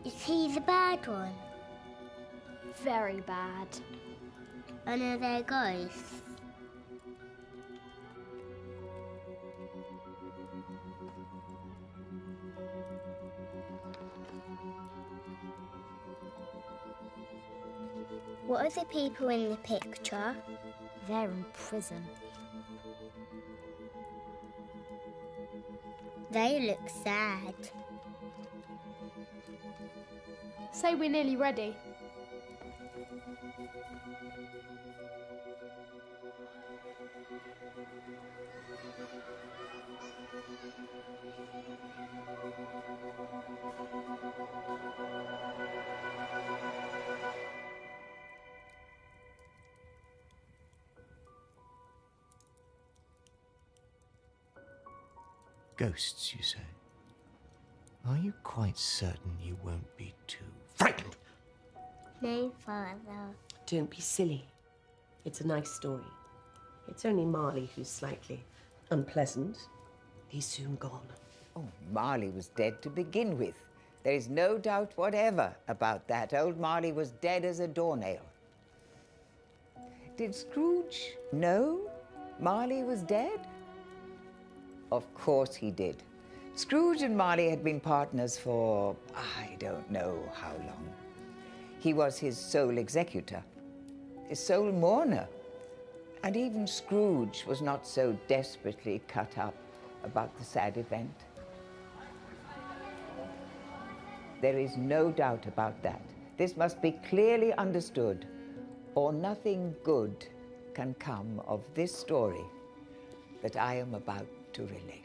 Is he the bad one? Very bad. And are there ghosts? What are the people in the picture? They're in prison. They look sad. Say we're nearly ready. Ghosts, you say? Are you quite certain you won't be too frightened? No, Father. Don't be silly. It's a nice story. It's only Marley who's slightly unpleasant. He's soon gone. Oh, Marley was dead to begin with. There is no doubt whatever about that. Old Marley was dead as a doornail. Did Scrooge know Marley was dead? Of course he did. Scrooge and Marley had been partners for I don't know how long. He was his sole executor, his sole mourner. And even Scrooge was not so desperately cut up about the sad event. There is no doubt about that. This must be clearly understood, or nothing good can come of this story that I am about to relate.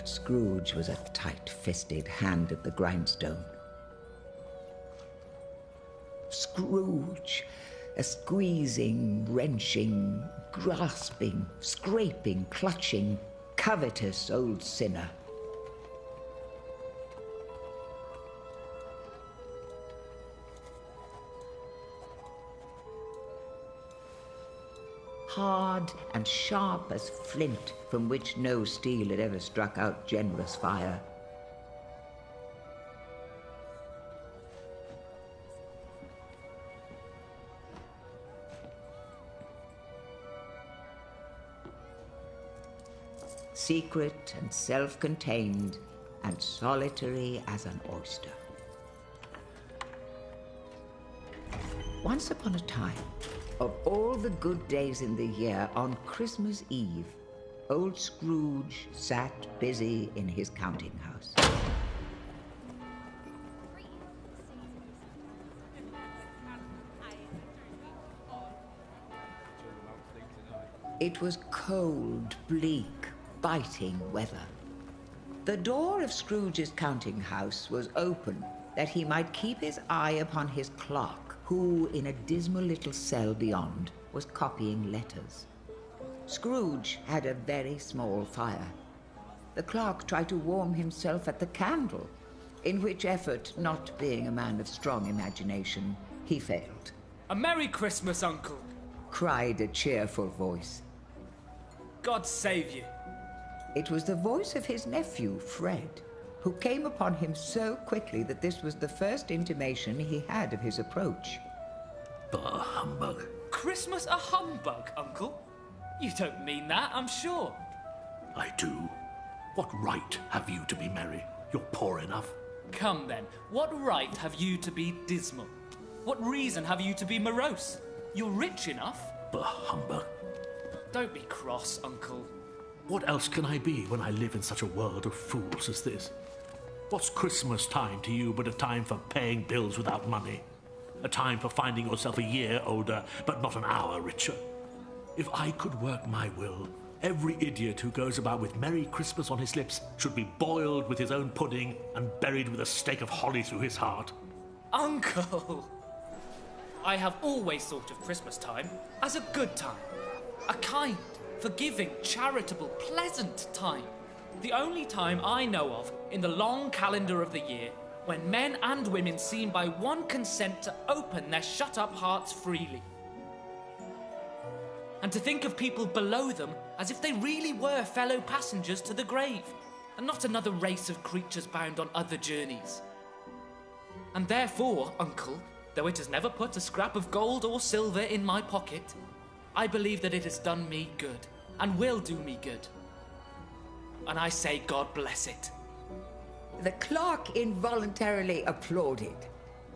Scrooge was a tight-fisted hand at the grindstone. Scrooge, a squeezing, wrenching, grasping, scraping, clutching, covetous old sinner. Hard and sharp as flint, from which no steel had ever struck out generous fire. Secret and self-contained and solitary as an oyster. Once upon a time, of all the good days in the year, on Christmas Eve, old Scrooge sat busy in his counting house. It was cold, bleak, biting weather. The door of Scrooge's counting house was open that he might keep his eye upon his clerk, who, in a dismal little cell beyond, was copying letters. Scrooge had a very small fire. The clerk tried to warm himself at the candle, in which effort, not being a man of strong imagination, he failed. A Merry Christmas, Uncle! Cried a cheerful voice. God save you. It was the voice of his nephew, Fred, who came upon him so quickly that this was the first intimation he had of his approach. Bah, humbug. Christmas a humbug, Uncle? You don't mean that, I'm sure. I do. What right have you to be merry? You're poor enough. Come then, what right have you to be dismal? What reason have you to be morose? You're rich enough. Bah, humbug. Don't be cross, Uncle. What else can I be when I live in such a world of fools as this? What's Christmas time to you but a time for paying bills without money? A time for finding yourself a year older, but not an hour richer? If I could work my will, every idiot who goes about with Merry Christmas on his lips should be boiled with his own pudding and buried with a stake of holly through his heart. Uncle! I have always thought of Christmas time as a good time. A kind, forgiving, charitable, pleasant time. The only time I know of in the long calendar of the year when men and women seem by one consent to open their shut-up hearts freely. And to think of people below them as if they really were fellow passengers to the grave, and not another race of creatures bound on other journeys. And therefore, Uncle, though it has never put a scrap of gold or silver in my pocket, I believe that it has done me good, and will do me good. And I say God bless it. The clerk involuntarily applauded,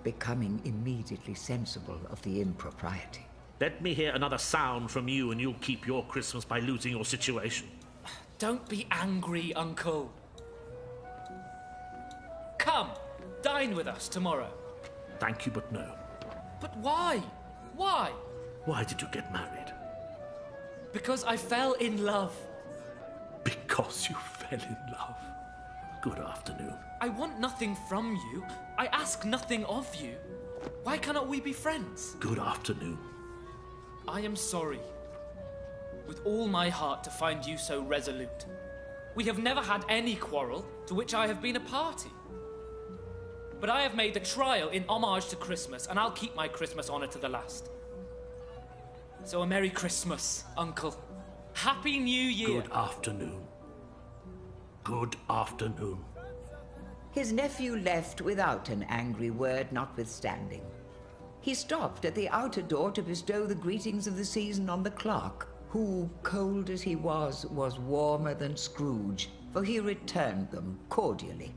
becoming immediately sensible of the impropriety. Let me hear another sound from you and you'll keep your Christmas by losing your situation. Don't be angry, Uncle. Come, dine with us tomorrow. Thank you, but no. But why? Why? Why did you get married? Because I fell in love. Because you fell in love. Good afternoon. I want nothing from you. I ask nothing of you. Why cannot we be friends? Good afternoon. I am sorry, with all my heart, to find you so resolute. We have never had any quarrel to which I have been a party. But I have made the trial in homage to Christmas, and I'll keep my Christmas honour to the last. So a Merry Christmas, Uncle. Happy New Year. Good afternoon. Good afternoon. His nephew left without an angry word notwithstanding. He stopped at the outer door to bestow the greetings of the season on the clerk, who, cold as he was warmer than Scrooge, for he returned them cordially.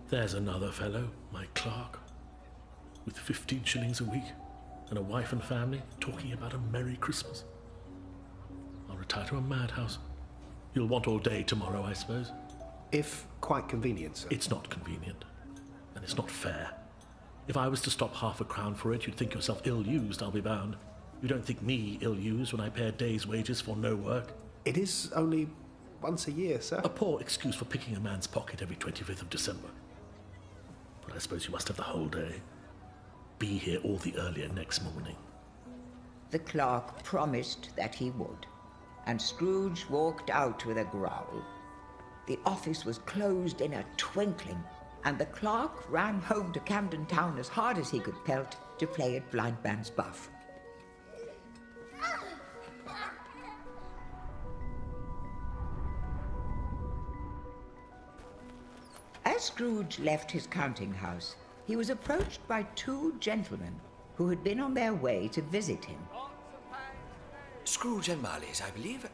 There's another fellow, my clerk, with 15 shillings a week and a wife and family, talking about a Merry Christmas. I'll retire to a madhouse. You'll want all day tomorrow, I suppose. If quite convenient, sir. It's not convenient, and it's not fair. If I was to stop half a crown for it, you'd think yourself ill-used, I'll be bound. You don't think me ill-used when I pay a day's wages for no work? It is only once a year, sir. A poor excuse for picking a man's pocket every 25th of December. But I suppose you must have the whole day. Be here all the earlier next morning. The clerk promised that he would, and Scrooge walked out with a growl. The office was closed in a twinkling, and the clerk ran home to Camden Town as hard as he could pelt to play at blind man's buff. As Scrooge left his counting house, he was approached by two gentlemen who had been on their way to visit him. Scrooge and Marley's, I believe.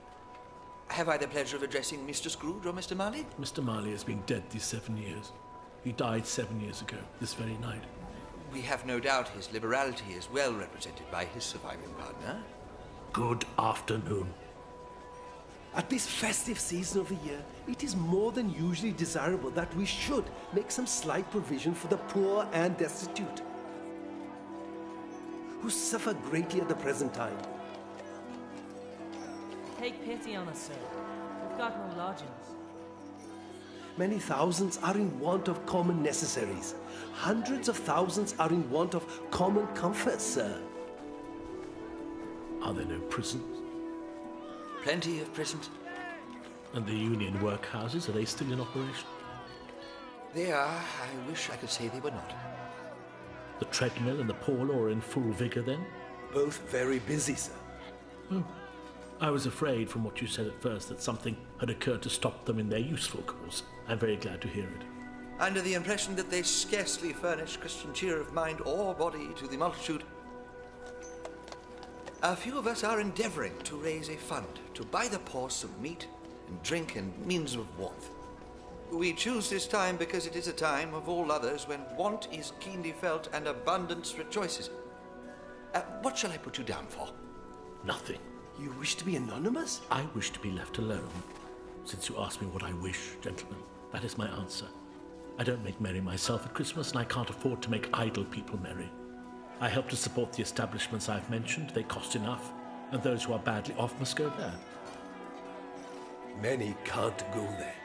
Have I the pleasure of addressing Mr. Scrooge or Mr. Marley? Mr. Marley has been dead these 7 years. He died 7 years ago, this very night. We have no doubt his liberality is well represented by his surviving partner. Good afternoon. At this festive season of the year, it is more than usually desirable that we should make some slight provision for the poor and destitute, who suffer greatly at the present time. Take pity on us, sir. We've got no lodgings. Many thousands are in want of common necessaries. Hundreds of thousands are in want of common comforts, sir. Are there no prisons? Plenty of prisons. And the union workhouses, are they still in operation? They are. I wish I could say they were not. The treadmill and the poor law are in full vigour then? Both very busy, sir. Oh. I was afraid from what you said at first that something had occurred to stop them in their useful course. I'm very glad to hear it. Under the impression that they scarcely furnish Christian cheer of mind or body to the multitude, a few of us are endeavouring to raise a fund to buy the poor some meat and drink and means of warmth. We choose this time because it is a time of all others when want is keenly felt and abundance rejoices. What shall I put you down for? Nothing. You wish to be anonymous? I wish to be left alone. Since you ask me what I wish, gentlemen, that is my answer. I don't make merry myself at Christmas, and I can't afford to make idle people merry. I help to support the establishments I've mentioned. They cost enough, and those who are badly off must go there. Many can't go there,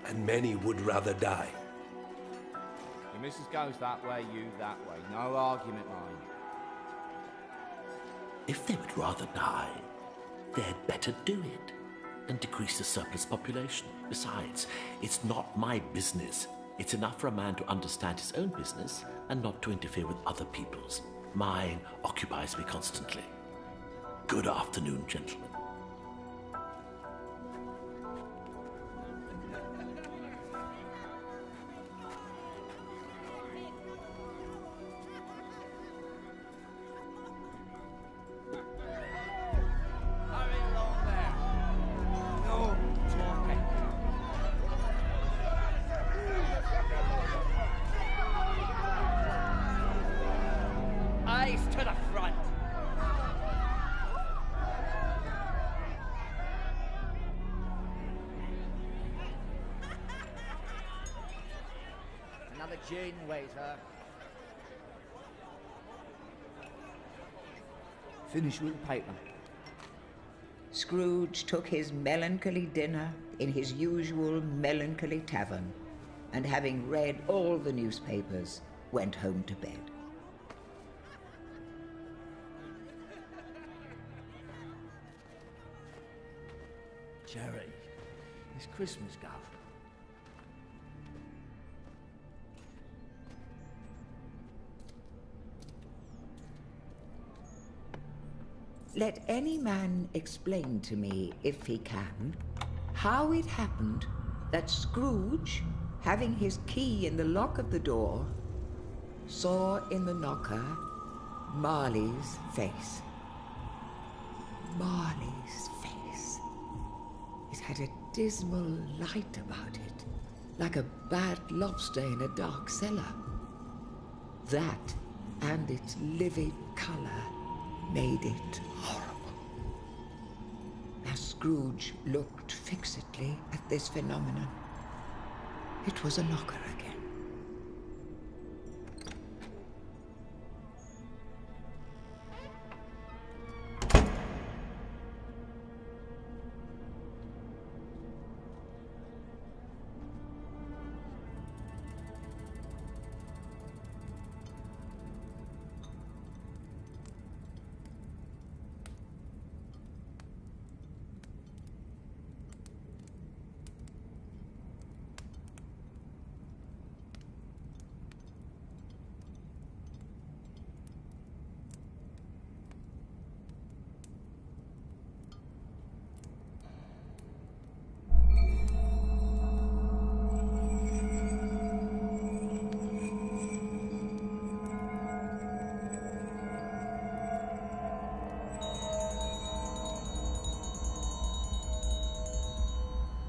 and many would rather die. Your missus goes that way, you that way. No argument, mind. If they would rather die, they'd better do it and decrease the surplus population. Besides, it's not my business. It's enough for a man to understand his own business and not to interfere with other people's. Mine occupies me constantly. Good afternoon, gentlemen. Gin, waiter. Finish with the paper. Scrooge took his melancholy dinner in his usual melancholy tavern, and having read all the newspapers, went home to bed. Jerry, it's Christmas, Gov. Let any man explain to me, if he can, how it happened that Scrooge, having his key in the lock of the door, saw in the knocker Marley's face. Marley's face. It had a dismal light about it, like a bad lobster in a dark cellar. That, and its livid colour, made it horrible. As Scrooge looked fixedly at this phenomenon, it was a knocker again.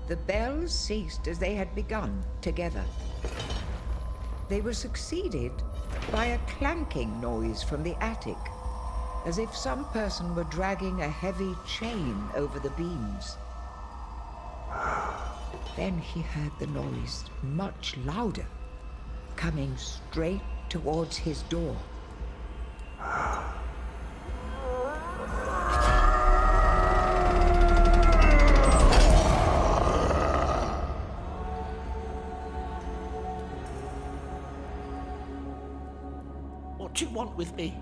The bells ceased as they had begun, together. They were succeeded by a clanking noise from the attic, as if some person were dragging a heavy chain over the beams. Then he heard the noise much louder, coming straight towards his door. What do you want with me?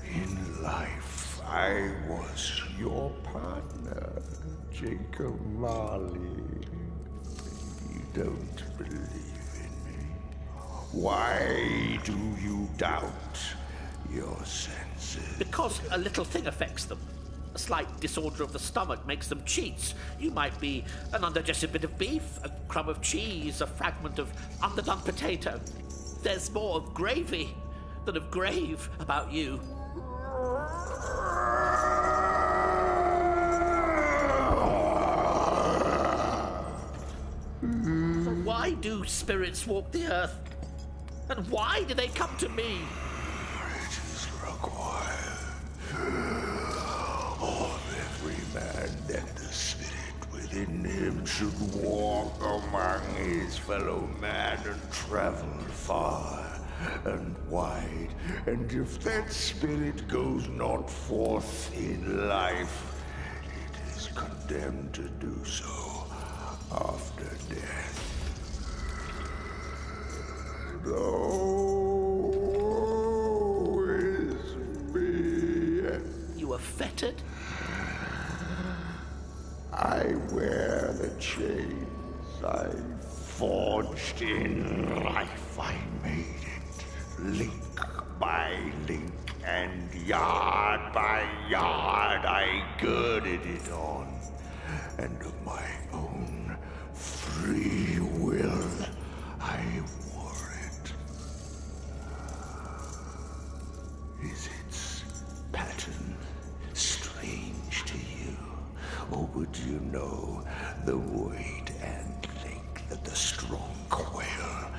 In life, I was your partner, Jacob Marley. You don't believe in me. Why do you doubt your senses? Because a little thing affects them. A slight disorder of the stomach makes them cheats. You might be an undigested bit of beef, a crumb of cheese, a fragment of underdone potato. There's more of gravy than of grave about you. So why do spirits walk the earth? And why do they come to me? It is required of every man that the spirit within him should walk among his fellow man and travel far and wide. And if that spirit goes not forth in life, it is condemned to do so after death. Woe is me. You are fettered? I wear the chains I forged in life. I made it link by link and yard by yard. I girded it on, and of my own free will I wore it. Is its pattern strange to you? Or would you know the weight and length of the strong coil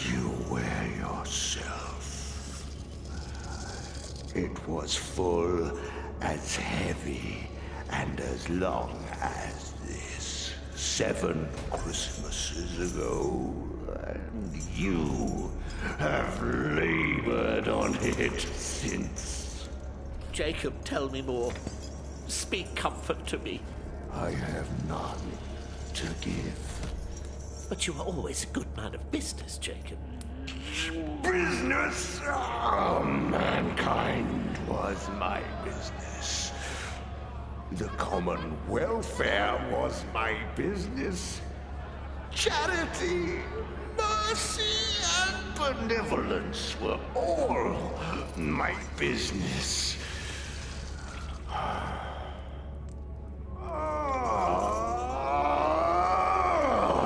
you wear yourself? It was full as heavy and as long as this 7 Christmases ago, and you have labored on it since. Jacob, tell me more. Speak comfort to me. I have none to give. But you are always a good man of business, Jacob. Business? Oh, mankind was my business. The common welfare was my business. Charity, mercy, and benevolence were all my business.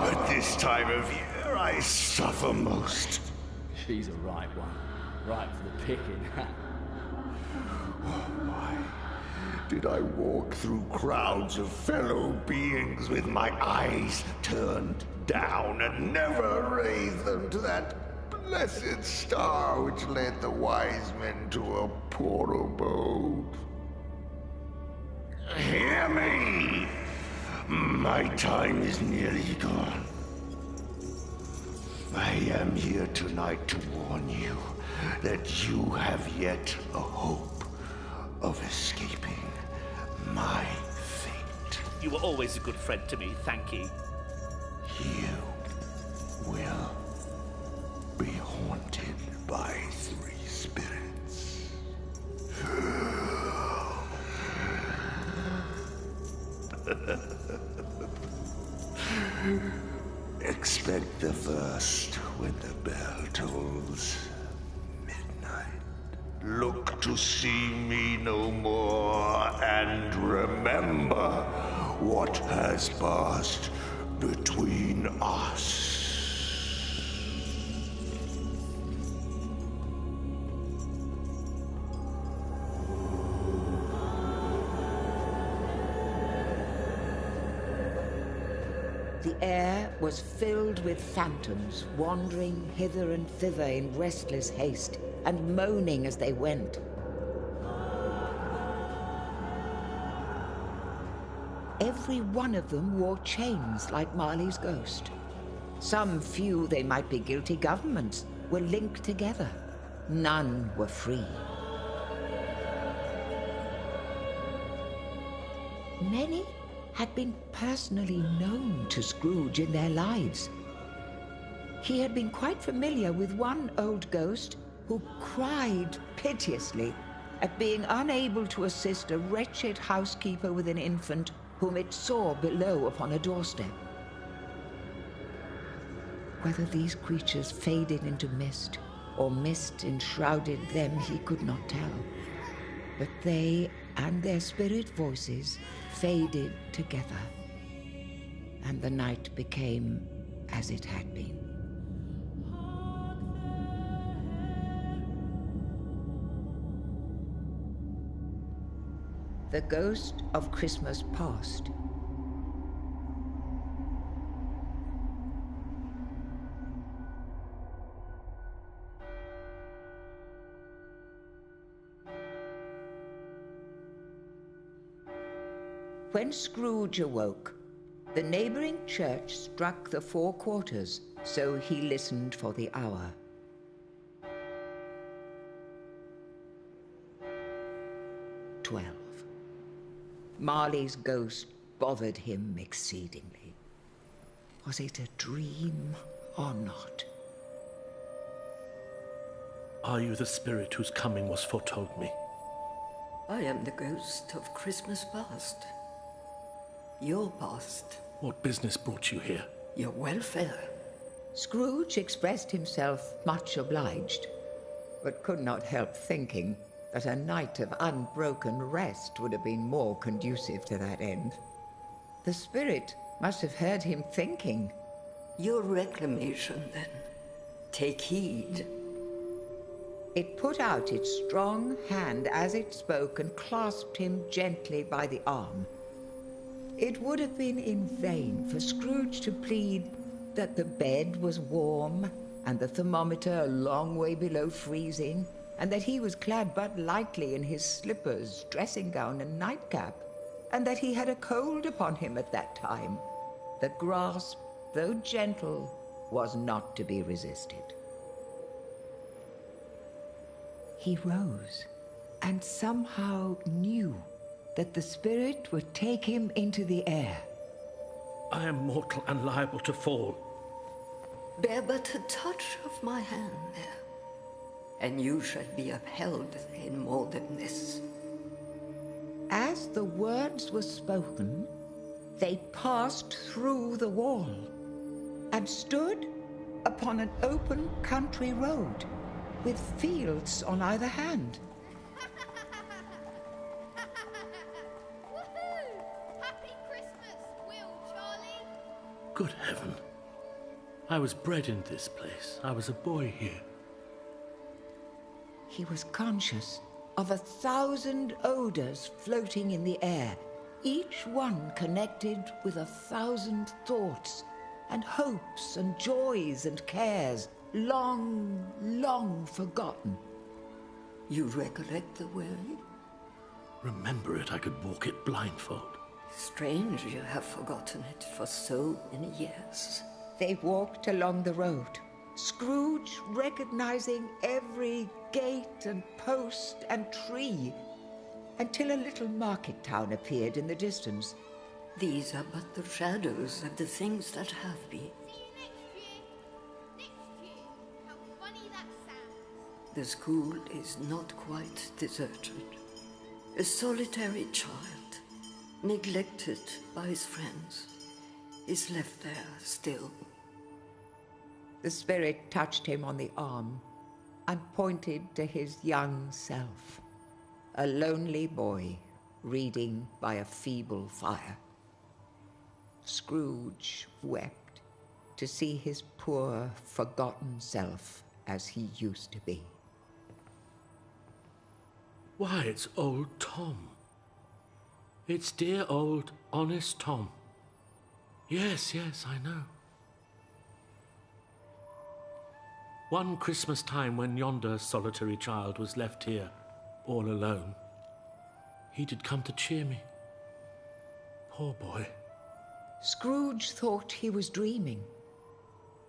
At this time of year, I suffer most. She's a right one. Right for the picking. Why did I walk through crowds of fellow beings with my eyes turned down and never raise them to that blessed star which led the wise men to a poor abode? Hear me! My time is nearly gone. I am here tonight to warn you that you have yet a hope of escaping my fate. You were always a good friend to me, thank you. You will be haunted by 3 spirits. Expect the first when the bell tolls midnight. Look to see me no more, and remember what has passed between us. air was filled with phantoms, wandering hither and thither in restless haste, and moaning as they went. Every one of them wore chains like Marley's ghost. Some few, they might be guilty governments, were linked together. None were free. Many had been personally known to Scrooge in their lives. He had been quite familiar with one old ghost who cried piteously at being unable to assist a wretched housekeeper with an infant whom it saw below upon a doorstep. Whether these creatures faded into mist, or mist enshrouded them, he could not tell. But they and their spirit voices faded together, and the night became as it had been. The Ghost of Christmas Past. When Scrooge awoke, the neighboring church struck the 4 quarters, so he listened for the hour. 12. Marley's ghost bothered him exceedingly. Was it a dream or not? Are you the spirit whose coming was foretold me? I am the ghost of Christmas past. Your past. What business brought you here? Your welfare. Scrooge expressed himself much obliged, but could not help thinking that a night of unbroken rest would have been more conducive to that end. The spirit must have heard him thinking. Your reclamation, then. Take heed. It put out its strong hand as it spoke and clasped him gently by the arm. It would have been in vain for Scrooge to plead that the bed was warm and the thermometer a long way below freezing, and that he was clad but lightly in his slippers, dressing gown, and nightcap, and that he had a cold upon him at that time. The grasp, though gentle, was not to be resisted. He rose, and somehow knew that the spirit would take him into the air. I am mortal and liable to fall. Bear but a touch of my hand there, and you shall be upheld in more than this. As the words were spoken, they passed through the wall and stood upon an open country road with fields on either hand. Happy Christmas, Will, Charlie. Good heaven. I was bred in this place. I was a boy here. He was conscious of 1,000 odors floating in the air, each one connected with 1,000 thoughts and hopes and joys and cares, long, long forgotten. You recollect the way? Remember it, I could walk it blindfold. Strange you have forgotten it for so many years. They walked along the road, Scrooge recognizing every gate and post and tree, until a little market town appeared in the distance. These are but the shadows of the things that have been. The school is not quite deserted. A solitary child, neglected by his friends, is left there still. The spirit touched him on the arm and pointed to his young self, a lonely boy reading by a feeble fire. Scrooge wept to see his poor, forgotten self as he used to be. Why, it's old Tom. It's dear old, honest Tom. Yes, I know. One Christmas time when yonder solitary child was left here, all alone, he did come to cheer me. Poor boy. Scrooge thought he was dreaming,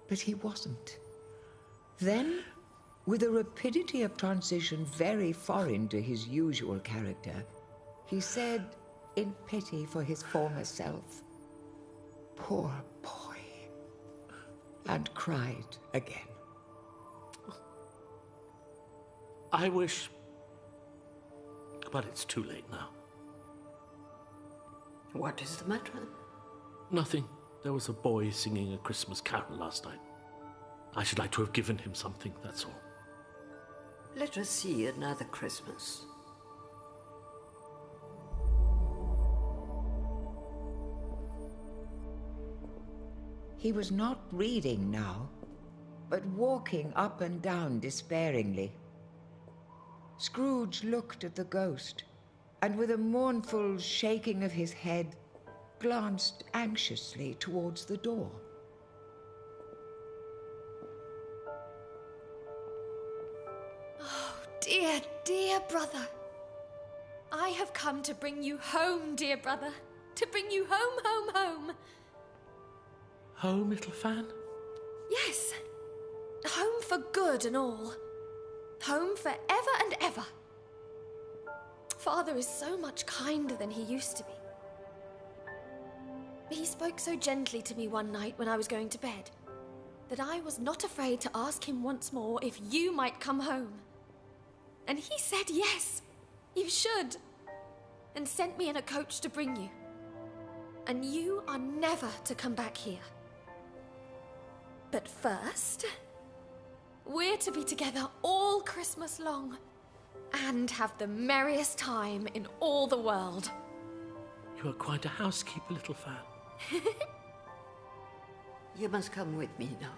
but he wasn't. Then, with a rapidity of transition very foreign to his usual character, he said, in pity for his former self, "Poor boy," and cried again. I wish... but it's too late now. What is the matter? Nothing. There was a boy singing a Christmas carol last night. I should like to have given him something, that's all. Let us see another Christmas. He was not reading now, but walking up and down despairingly. Scrooge looked at the ghost, and with a mournful shaking of his head, glanced anxiously towards the door. Oh, dear, dear brother. I have come to bring you home, dear brother. To bring you home, home, home. Home, little fan? Yes. Home for good and all. Home for ever and ever. Father is so much kinder than he used to be. He spoke so gently to me one night when I was going to bed that I was not afraid to ask him once more if you might come home. And he said yes, you should, and sent me in a coach to bring you. And you are never to come back here. But first, we're to be together all Christmas long and have the merriest time in all the world. You are quite a housekeeper, little fan. You must come with me now.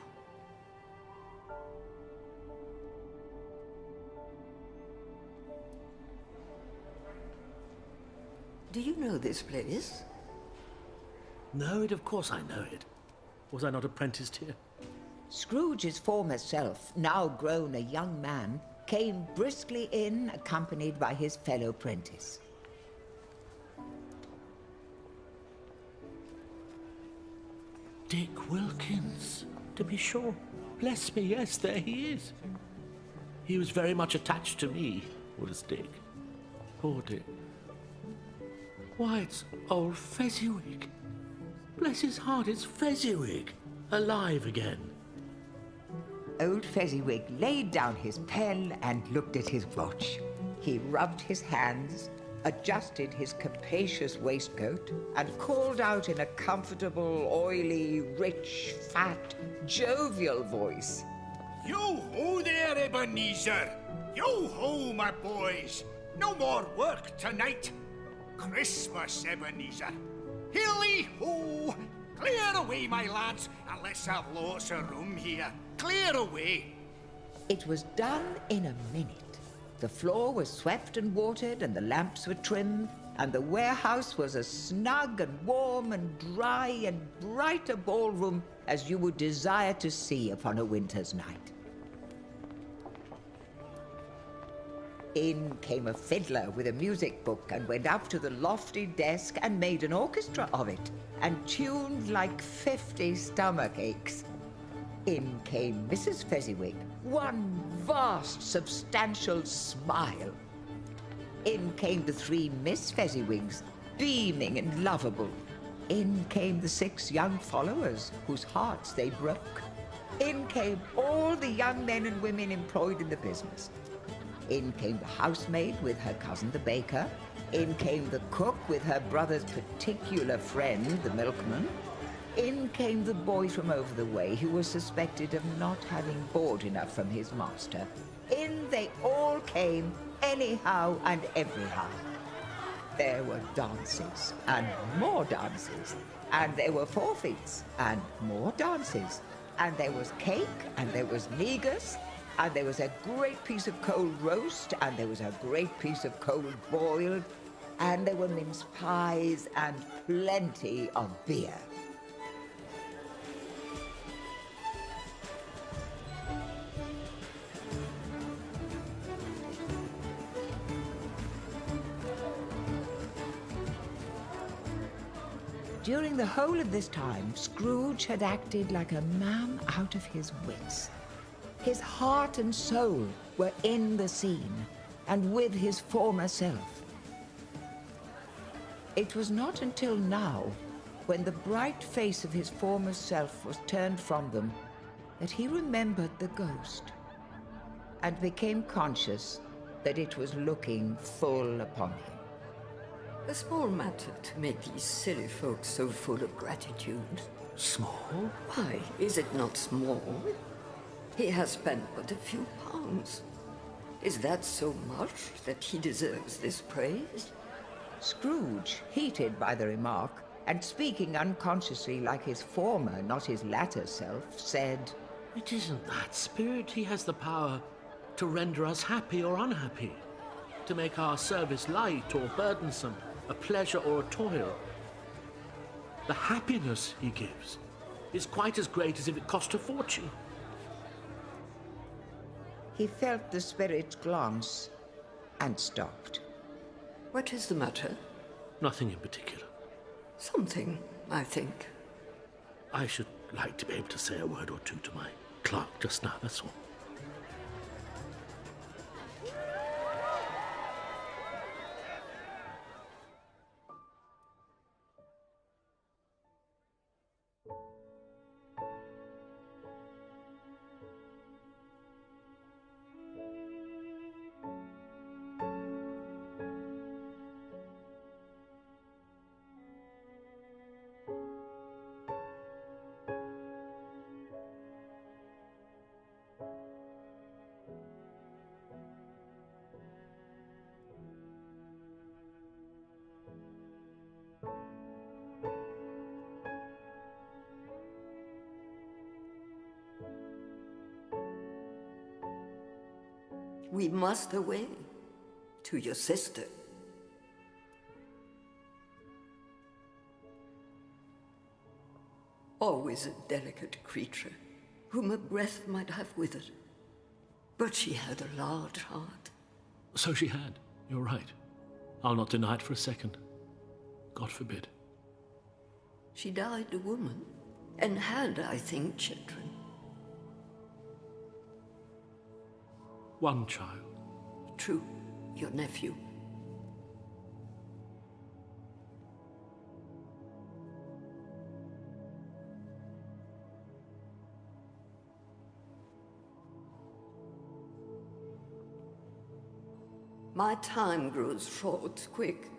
Do you know this place? Know it, of course I know it. Was I not apprenticed here? Scrooge's former self, now grown a young man, came briskly in, accompanied by his fellow apprentice. Dick Wilkins, to be sure. Bless me, yes, there he is. He was very much attached to me, was Dick. Poor Dick. Why, it's old Fezziwig. Bless his heart, it's Fezziwig, alive again. Old Fezziwig laid down his pen and looked at his watch. He rubbed his hands, adjusted his capacious waistcoat, and called out in a comfortable, oily, rich, fat, jovial voice. Yo-ho there, Ebenezer! Yo-ho, my boys! No more work tonight! Christmas, Ebenezer! Hilly-ho! Clear away, my lads, and let's have lots of room here. Clear away! It was done in a minute. The floor was swept and watered, and the lamps were trimmed, and the warehouse was as snug and warm and dry and bright a ballroom as you would desire to see upon a winter's night. In came a fiddler with a music book and went up to the lofty desk and made an orchestra of it, and tuned like 50 stomach aches. In came Mrs. Fezziwig, one vast, substantial smile. In came the 3 Miss Fezziwigs, beaming and lovable. In came the 6 young followers, whose hearts they broke. In came all the young men and women employed in the business. In came the housemaid with her cousin the baker. In came the cook with her brother's particular friend, the milkman. In came the boy from over the way who was suspected of not having board enough from his master. In they all came, anyhow and everyhow. There were dances, and more dances, and there were forfeits, and more dances, and there was cake, and there was negus, and there was a great piece of cold roast, and there was a great piece of cold boiled, and there were mince pies, and plenty of beer. During the whole of this time, Scrooge had acted like a man out of his wits. His heart and soul were in the scene, and with his former self. It was not until now, when the bright face of his former self was turned from them, that he remembered the ghost, and became conscious that it was looking full upon him. A small matter to make these silly folks so full of gratitude. Small? Why, is it not small? He has spent but a few pounds. Is that so much that he deserves this praise? Scrooge, heated by the remark, and speaking unconsciously like his former, not his latter self, said, "It isn't that, Spirit. He has the power to render us happy or unhappy, to make our service light or burdensome, a pleasure or a toil. The happiness he gives is quite as great as if it cost a fortune." He felt the spirit's glance and stopped. What is the matter? Nothing in particular. Something, I think. I should like to be able to say a word or two to my clerk just now, that's all. We must away to your sister. Always a delicate creature, whom a breath might have withered. But she had a large heart. So she had. You're right. I'll not deny it for a second. God forbid. She died a woman, and had, I think, children. One child. True, your nephew. My time grows short, quick.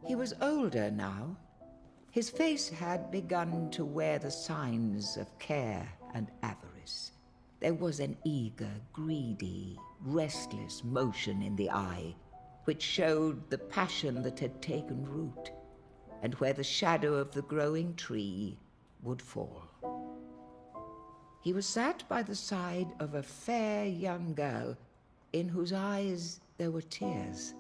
He was older now. His face had begun to wear the signs of care and avarice. There was an eager, greedy, restless motion in the eye, which showed the passion that had taken root, and where the shadow of the growing tree would fall. He was sat by the side of a fair young girl, in whose eyes there were tears.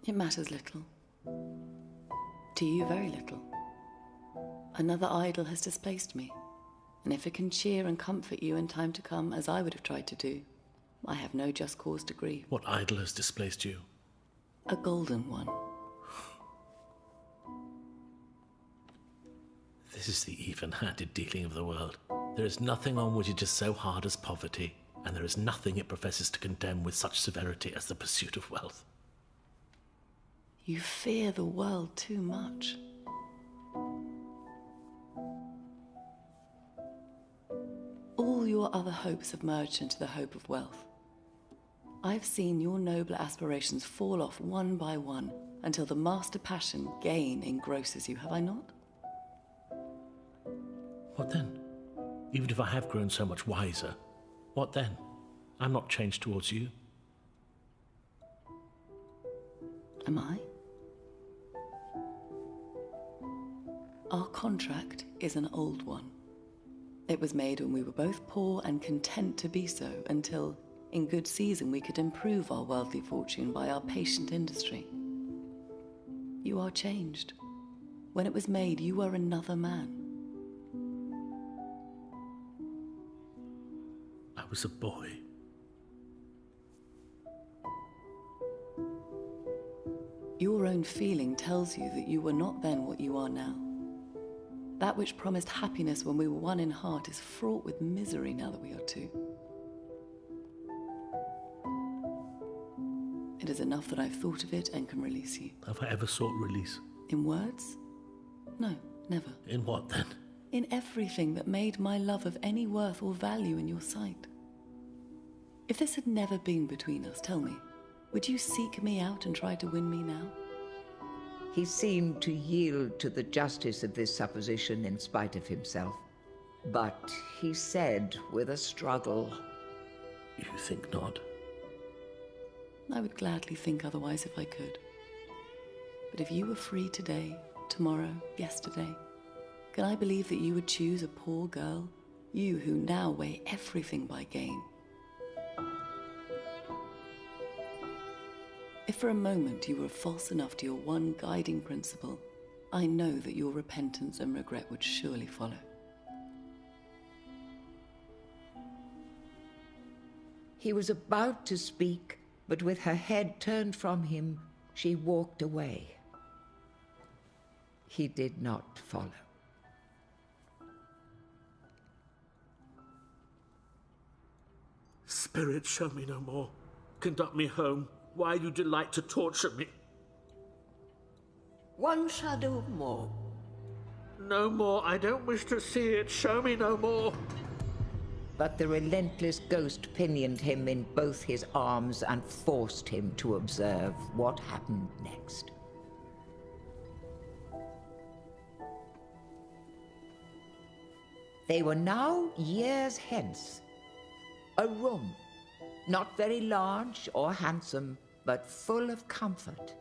It matters little. To you, very little. Another idol has displaced me, and if it can cheer and comfort you in time to come, as I would have tried to do, I have no just cause to grieve. What idol has displaced you? A golden one. This is the even-handed dealing of the world. There is nothing on which it is so hard as poverty, and there is nothing it professes to condemn with such severity as the pursuit of wealth. You fear the world too much. All your other hopes have merged into the hope of wealth. I've seen your nobler aspirations fall off one by one until the master passion, gain, engrosses you, have I not? What then? Even if I have grown so much wiser, what then? I'm not changed towards you. Am I? Our contract is an old one. It was made when we were both poor and content to be so, until, in good season, we could improve our worldly fortune by our patient industry. You are changed. When it was made, you were another man. I was a boy. Your own feeling tells you that you were not then what you are now. That which promised happiness when we were one in heart is fraught with misery now that we are two. It is enough that I've thought of it and can release you. Have I ever sought release? In words? No, never. In what then? In everything that made my love of any worth or value in your sight. If this had never been between us, tell me, would you seek me out and try to win me now? He seemed to yield to the justice of this supposition in spite of himself. But he said with a struggle, You think not? I would gladly think otherwise if I could. But if you were free today, tomorrow, yesterday, can I believe that you would choose a poor girl? You who now weigh everything by gain. If for a moment you were false enough to your one guiding principle, I know that your repentance and regret would surely follow. He was about to speak, but with her head turned from him, she walked away. He did not follow. Spirit, show me no more. Conduct me home. Why you delight to torture me? One shadow more. No more. I don't wish to see it. Show me no more. But the relentless ghost pinioned him in both his arms and forced him to observe what happened next. They were now years hence. A room, not very large or handsome, but full of comfort.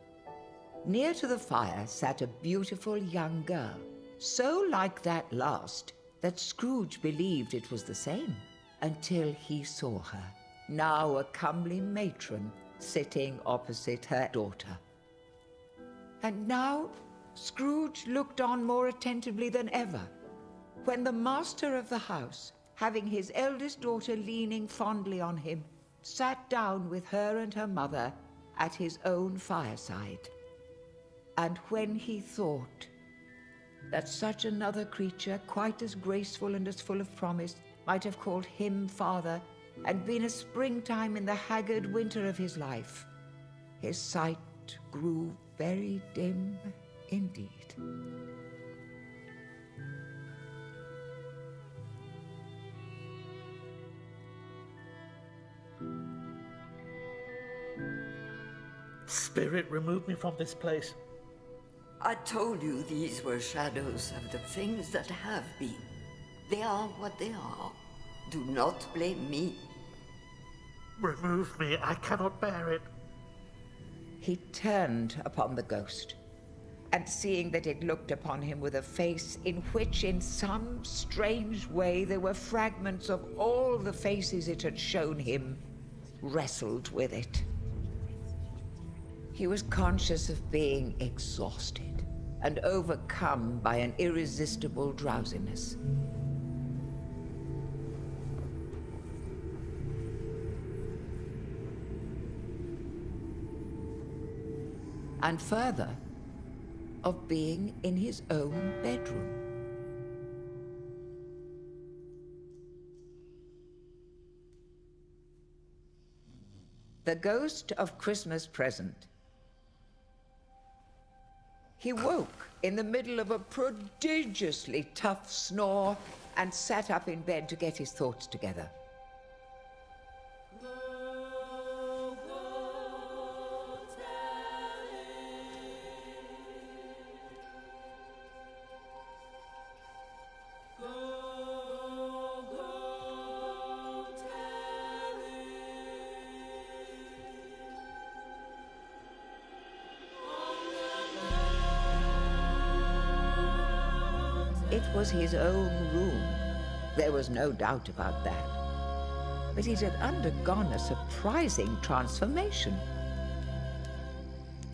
Near to the fire sat a beautiful young girl, so like that last that Scrooge believed it was the same, until he saw her, now a comely matron, sitting opposite her daughter. And now Scrooge looked on more attentively than ever, when the master of the house, having his eldest daughter leaning fondly on him, sat down with her and her mother at his own fireside. And when he thought that such another creature, quite as graceful and as full of promise, might have called him father and been a springtime in the haggard winter of his life, his sight grew very dim indeed. Spirit, remove me from this place. I told you these were shadows of the things that have been. They are what they are. Do not blame me. Remove me. I cannot bear it. He turned upon the ghost, and seeing that it looked upon him with a face in which in some strange way there were fragments of all the faces it had shown him, wrestled with it. He was conscious of being exhausted and overcome by an irresistible drowsiness. And further, of being in his own bedroom. The ghost of Christmas Present. He woke in the middle of a prodigiously tough snore and sat up in bed to get his thoughts together. It was his own room. There was no doubt about that. But it had undergone a surprising transformation.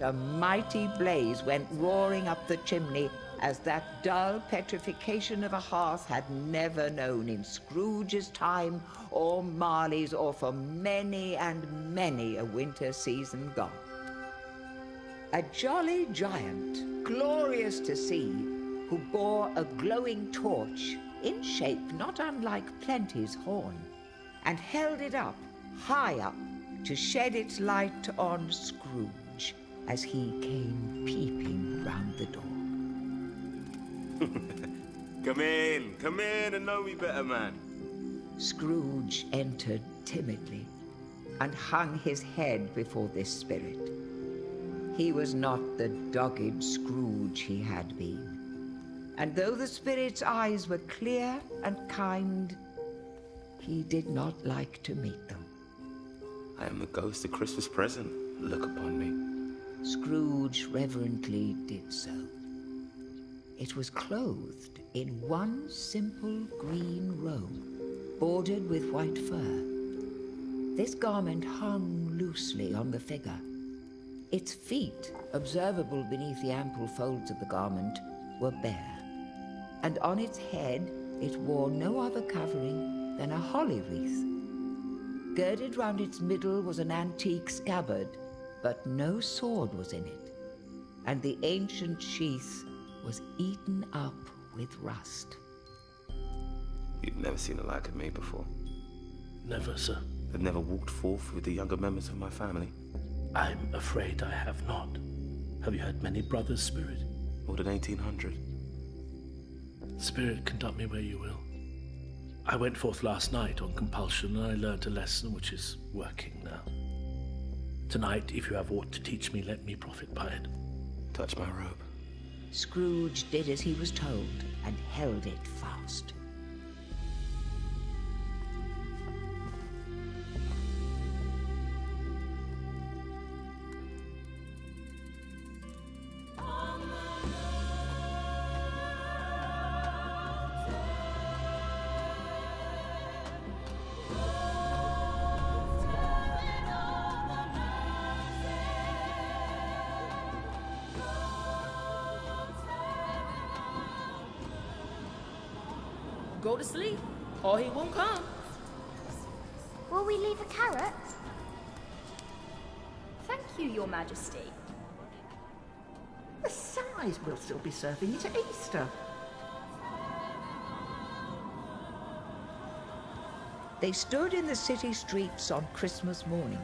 A mighty blaze went roaring up the chimney as that dull petrification of a hearth had never known in Scrooge's time or Marley's, or for many and many a winter season gone. A jolly giant, glorious to see, who bore a glowing torch in shape not unlike Plenty's horn, and held it up, high up, to shed its light on Scrooge as he came peeping round the door. Come in and know me better, man. Scrooge entered timidly and hung his head before this spirit. He was not the dogged Scrooge he had been, and though the spirit's eyes were clear and kind, he did not like to meet them. I am the ghost of Christmas present. Look upon me. Scrooge reverently did so. It was clothed in one simple green robe, bordered with white fur. This garment hung loosely on the figure. Its feet, observable beneath the ample folds of the garment, were bare, and on its head it wore no other covering than a holly wreath. Girded round its middle was an antique scabbard, but no sword was in it, and the ancient sheath was eaten up with rust. You've never seen the like of me before. Never, sir. I've never walked forth with the younger members of my family. I'm afraid I have not. Have you had many brothers, Spirit? More than 1,800. Spirit, conduct me where you will. I went forth last night on compulsion, and I learnt a lesson which is working now. Tonight, if you have aught to teach me, let me profit by it. Touch my robe. Scrooge did as he was told and held it fast. Go to sleep, or he won't come. Will we leave a carrot? Thank you, Your Majesty. Besides, we'll still be serving it at Easter. They stood in the city streets on Christmas morning.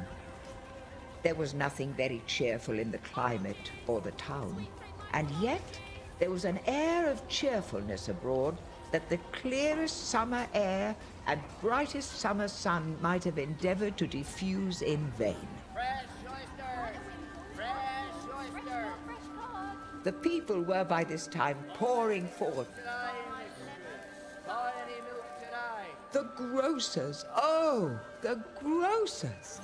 There was nothing very cheerful in the climate or the town, and yet there was an air of cheerfulness abroad that the clearest summer air and brightest summer sun might have endeavored to diffuse in vain. Fresh oysters! Fresh oysters! The people were by this time pouring forth. The grocers, oh, the grocers!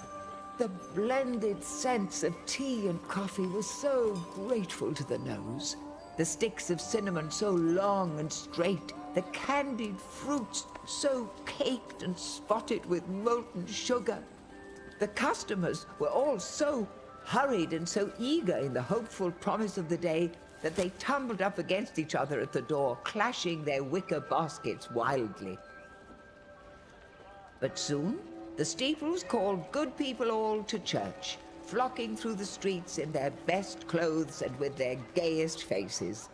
The blended scents of tea and coffee were so grateful to the nose. The sticks of cinnamon so long and straight, the candied fruits so caked and spotted with molten sugar. The customers were all so hurried and so eager in the hopeful promise of the day that they tumbled up against each other at the door, clashing their wicker baskets wildly. But soon the steeples called good people all to church, flocking through the streets in their best clothes and with their gayest faces.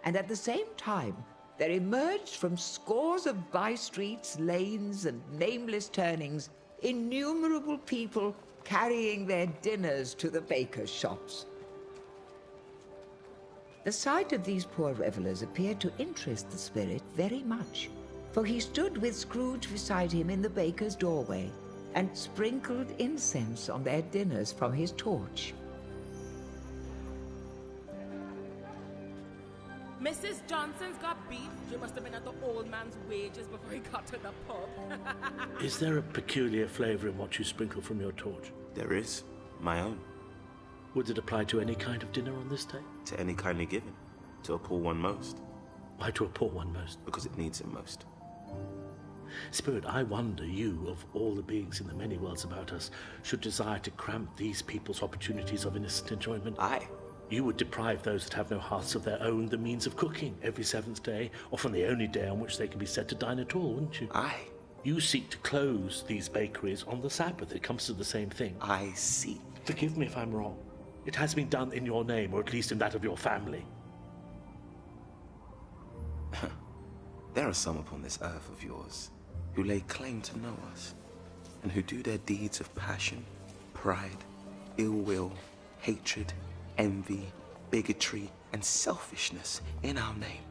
And at the same time, there emerged from scores of by-streets, lanes, and nameless turnings innumerable people carrying their dinners to the bakers' shops. The sight of these poor revellers appeared to interest the spirit very much, for he stood with Scrooge beside him in the baker's doorway and sprinkled incense on their dinners from his torch. Mrs. Johnson's got beef. She must have been at the old man's wages before he got to the pub. Is there a peculiar flavour in what you sprinkle from your torch? There is. My own. Would it apply to any kind of dinner on this day? To any kindly given. To a poor one most. Why to a poor one most? Because it needs it most. Spirit, I wonder you, of all the beings in the many worlds about us, should desire to cramp these people's opportunities of innocent enjoyment. Aye. You would deprive those that have no hearts of their own the means of cooking every seventh day, often the only day on which they can be said to dine at all, wouldn't you? Aye. You seek to close these bakeries on the Sabbath. It comes to the same thing. I seek. Forgive me if I'm wrong. It has been done in your name, or at least in that of your family. There are some upon this earth of yours who lay claim to know us, and who do their deeds of passion, pride, ill will, hatred, envy, bigotry, and selfishness in our name,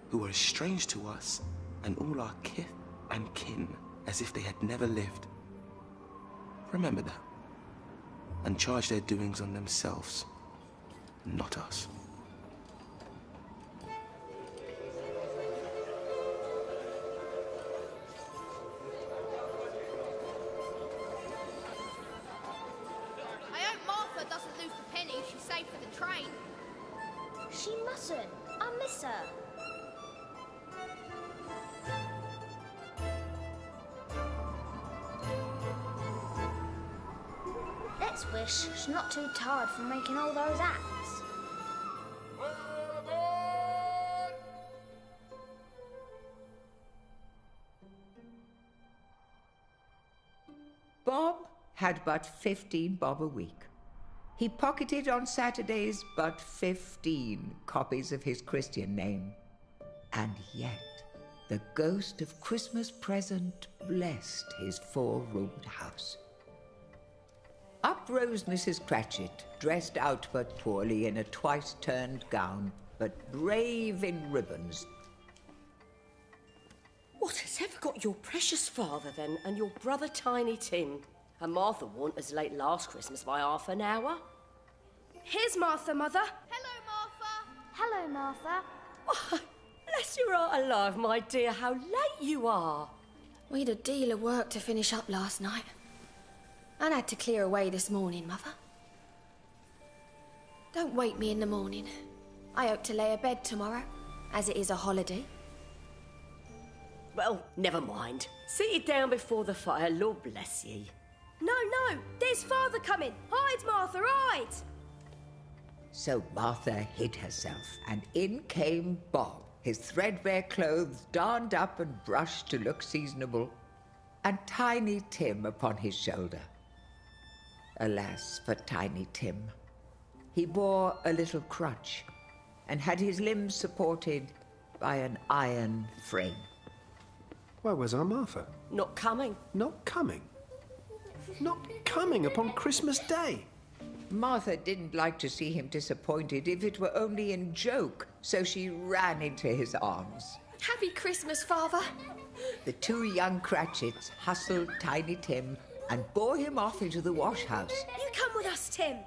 who are as strange to us and all our kith and kin as if they had never lived. Remember that, and charge their doings on themselves, not us. I hope Martha doesn't lose the penny she saved for the train. She mustn't. I miss her. Let's wish she's not too tired from making all those acts. Bob had but 15 bob a week. He pocketed on Saturdays but 15 copies of his Christian name. And yet, the ghost of Christmas present blessed his 4-roomed house. Up rose Mrs. Cratchit, dressed out but poorly in a twice-turned gown, but brave in ribbons. What has ever got your precious father, then, and your brother Tiny Tim? And Martha weren't as late last Christmas by half an hour. Here's Martha, Mother. Hello, Martha. Hello, Martha. Why, bless your heart alive, my dear, how late you are. We'd a deal of work to finish up last night. And had to clear away this morning, Mother. Don't wake me in the morning. I hope to lay a bed tomorrow, as it is a holiday. Well, never mind. Sit you down before the fire, Lord bless ye. No, there's Father coming. Hide, Martha, hide. So Martha hid herself, and in came Bob, his threadbare clothes darned up and brushed to look seasonable, and Tiny Tim upon his shoulder. Alas for Tiny Tim. He bore a little crutch, and had his limbs supported by an iron frame. Where was our Martha? Not coming. Not coming? Not coming upon Christmas Day? Martha didn't like to see him disappointed, if it were only in joke, so she ran into his arms. Happy Christmas, Father. The 2 young Cratchits hustled Tiny Tim and bore him off into the wash-house, You come with us, Tim.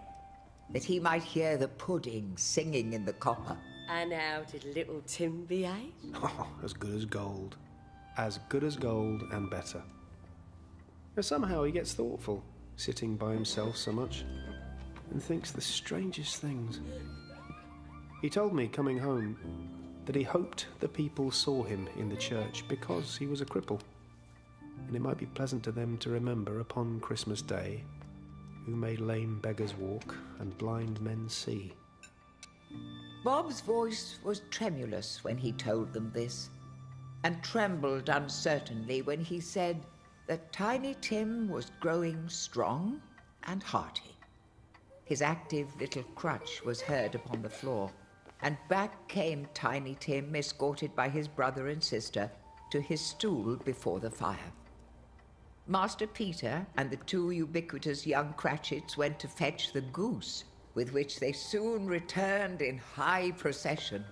that he might hear the pudding singing in the copper. And how did little Tim behave? Oh, as good as gold. As good as gold and better. But somehow he gets thoughtful, sitting by himself so much, and thinks the strangest things. He told me, coming home, that he hoped the people saw him in the church because he was a cripple, and it might be pleasant to them to remember upon Christmas Day who made lame beggars walk and blind men see. Bob's voice was tremulous when he told them this, and trembled uncertainly when he said that Tiny Tim was growing strong and hearty. His active little crutch was heard upon the floor, and back came Tiny Tim, escorted by his brother and sister, to his stool before the fire. Master Peter and the 2 ubiquitous young Cratchits went to fetch the goose, with which they soon returned in high procession.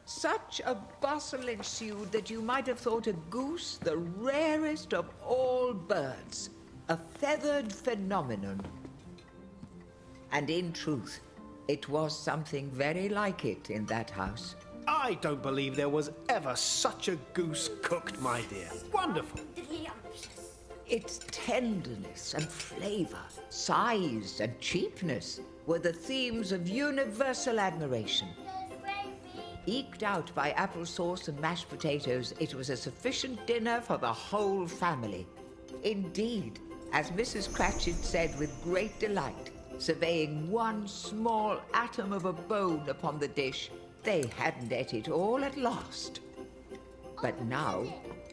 Such a bustle ensued that you might have thought a goose the rarest of all birds, a feathered phenomenon. And in truth, it was something very like it in that house. I don't believe there was ever such a goose cooked, my dear. Wonderful. Its tenderness and flavor, size and cheapness were the themes of universal admiration. Eked out by applesauce and mashed potatoes, it was a sufficient dinner for the whole family. Indeed, as Mrs. Cratchit said with great delight, surveying one small atom of a bone upon the dish, they hadn't ate it all at last. But now,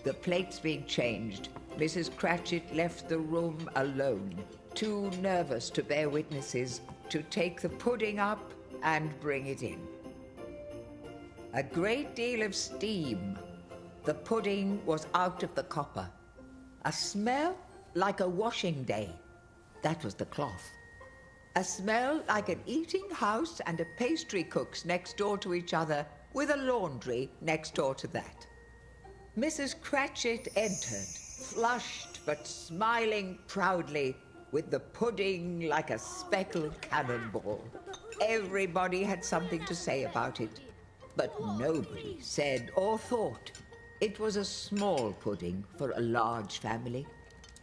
the plates being changed, Mrs. Cratchit left the room alone, too nervous to bear witnesses, to take the pudding up and bring it in. A great deal of steam. The pudding was out of the copper. A smell like a washing day. That was the cloth. A smell like an eating house and a pastry cook's next door to each other, with a laundry next door to that. Mrs. Cratchit entered, flushed but smiling proudly, with the pudding like a speckled cannonball. Everybody had something to say about it, but nobody said or thought it was a small pudding for a large family.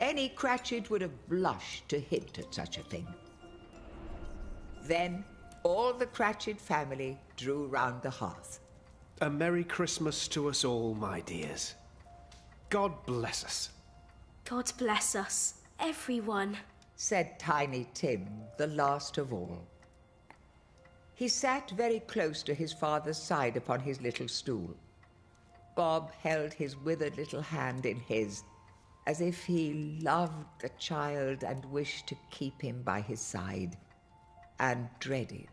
Any Cratchit would have blushed to hint at such a thing. Then all the Cratchit family drew round the hearth. A Merry Christmas to us all, my dears. God bless us. God bless us, everyone, said Tiny Tim, the last of all. He sat very close to his father's side upon his little stool. Bob held his withered little hand in his, as if he loved the child and wished to keep him by his side, and dreaded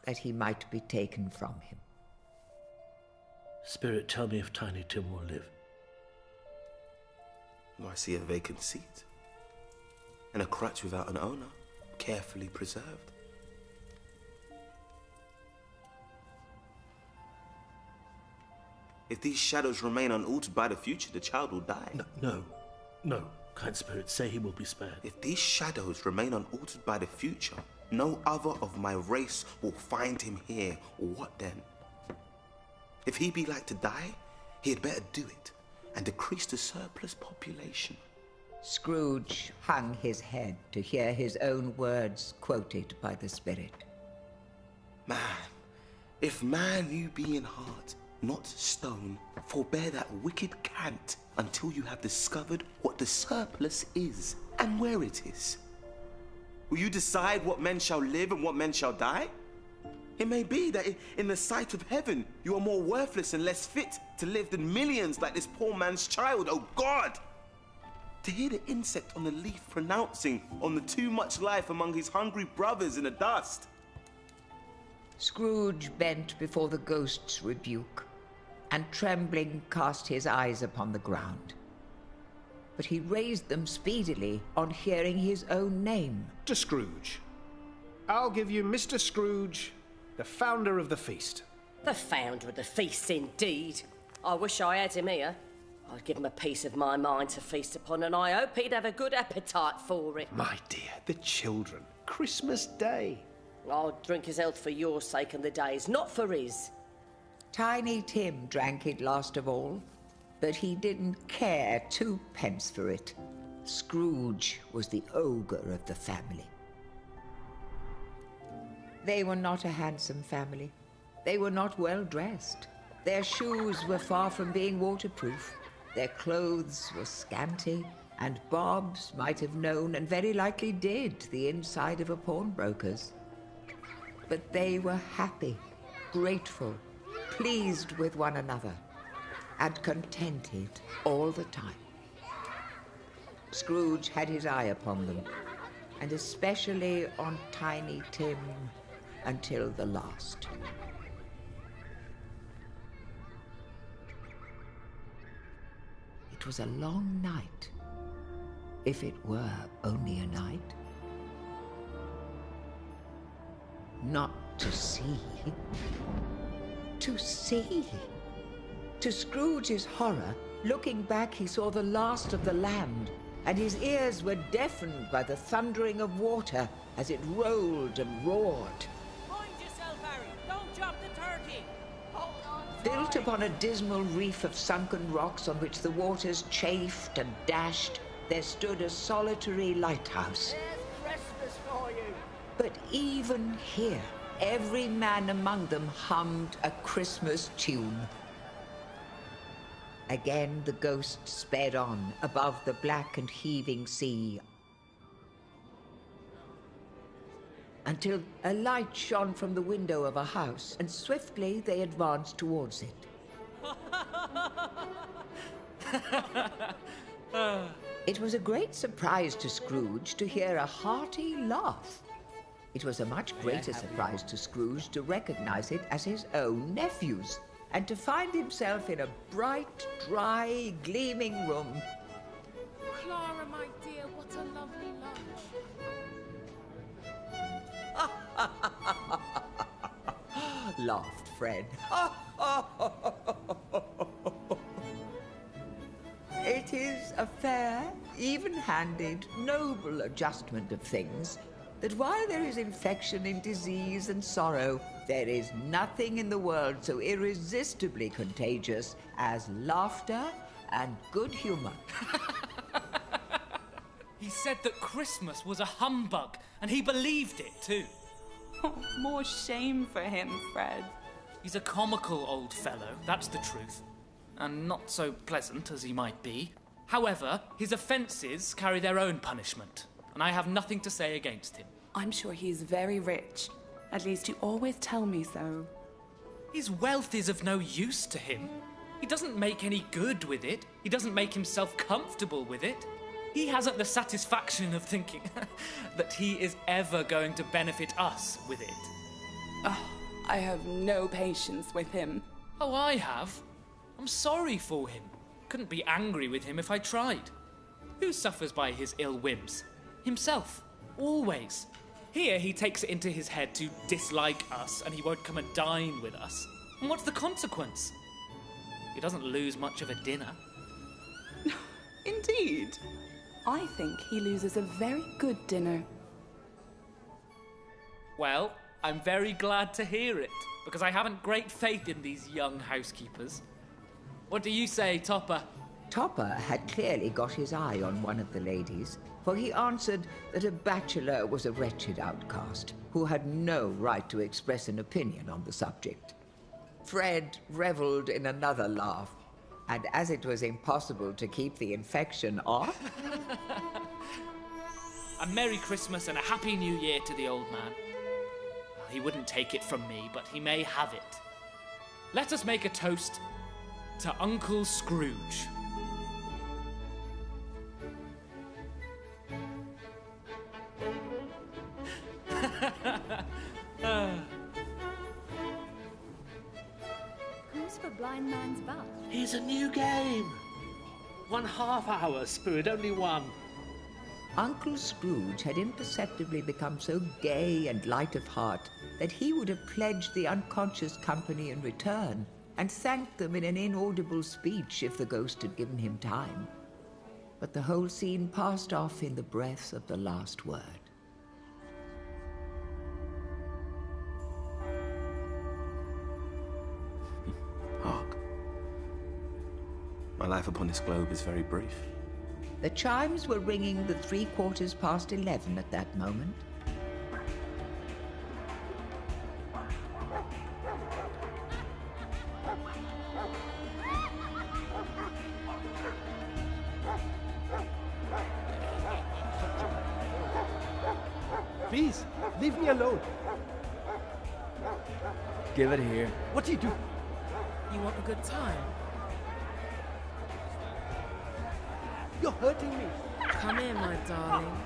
that he might be taken from him. Spirit, tell me if Tiny Tim will live. I see a vacant seat, and a crutch without an owner, carefully preserved. If these shadows remain unaltered by the future, the child will die. No, kind spirit, say he will be spared. If these shadows remain unaltered by the future, no other of my race will find him here. What then? If he be like to die, he had better do it and decrease the surplus population. Scrooge hung his head to hear his own words quoted by the spirit. Man, if man you be in heart, not stone, forbear that wicked cant until you have discovered what the surplus is and where it is. Will you decide what men shall live and what men shall die? It may be that in the sight of heaven, you are more worthless and less fit to live than millions like this poor man's child. Oh God! To hear the insect on the leaf pronouncing on the too much life among his hungry brothers in the dust. Scrooge bent before the ghost's rebuke, and trembling cast his eyes upon the ground. But he raised them speedily on hearing his own name. To Scrooge. I'll give you Mr. Scrooge, the founder of the feast. The founder of the feast, indeed. I wish I had him here. I'd give him a piece of my mind to feast upon, and I hope he'd have a good appetite for it. My dear, the children. Christmas Day. I'll drink his health for your sake and the day's, not for his. Tiny Tim drank it last of all, but he didn't care 2p for it. Scrooge was the ogre of the family. They were not a handsome family. They were not well dressed. Their shoes were far from being waterproof. Their clothes were scanty, and Bob's might have known, and very likely did, the inside of a pawnbroker's. But they were happy, grateful, pleased with one another, and contented all the time. Scrooge had his eye upon them, and especially on Tiny Tim, until the last. It was a long night, if it were only a night. Not to see. To see. To Scrooge's horror, looking back, he saw the last of the land, and his ears were deafened by the thundering of water as it rolled and roared. Mind yourself, Harry. Don't drop the turkey. Hold on. Built upon a dismal reef of sunken rocks on which the waters chafed and dashed, there stood a solitary lighthouse. There's Christmas for you. But even here, every man among them hummed a Christmas tune. Again the ghost sped on above the black and heaving sea, until a light shone from the window of a house, and swiftly they advanced towards it. It was a great surprise to Scrooge to hear a hearty laugh. It was a much greater surprise to Scrooge to recognize it as his own nephew's, and to find himself in a bright, dry, gleaming room. Clara, my dear, what a lovely lunch. Laughed Fred. It is a fair, even-handed, noble adjustment of things that while there is infection in disease and sorrow, there is nothing in the world so irresistibly contagious as laughter and good humor. He said that Christmas was a humbug, and he believed it too. Oh, more shame for him, Fred. He's a comical old fellow, that's the truth. And not so pleasant as he might be. However, his offences carry their own punishment, and I have nothing to say against him. I'm sure he's very rich. At least you always tell me so. His wealth is of no use to him. He doesn't make any good with it. He doesn't make himself comfortable with it. He hasn't the satisfaction of thinking that he is ever going to benefit us with it. Oh, I have no patience with him. Oh, I have. I'm sorry for him. Couldn't be angry with him if I tried. Who suffers by his ill whims? Himself. Always. Here he takes it into his head to dislike us, and he won't come and dine with us. And what's the consequence? He doesn't lose much of a dinner. Indeed. I think he loses a very good dinner. Well, I'm very glad to hear it, because I haven't great faith in these young housekeepers. What do you say, Topper? Topper had clearly got his eye on one of the ladies, for he answered that a bachelor was a wretched outcast who had no right to express an opinion on the subject. Fred revelled in another laugh, and as it was impossible to keep the infection off... A Merry Christmas and a Happy New Year to the old man. Well, he wouldn't take it from me, but he may have it. Let us make a toast to Uncle Scrooge. Who's for Blind Man's Buff? Here's a new game. 1/2 hour, Spirit, only one. Uncle Scrooge had imperceptibly become so gay and light of heart that he would have pledged the unconscious company in return and thanked them in an inaudible speech if the ghost had given him time. But the whole scene passed off in the breath of the last word. Hark. My life upon this globe is very brief. The chimes were ringing the 11:03 at that moment. Please, leave me alone. Give it here. What do you do? You want a good time? You're hurting me. Come here, my darling.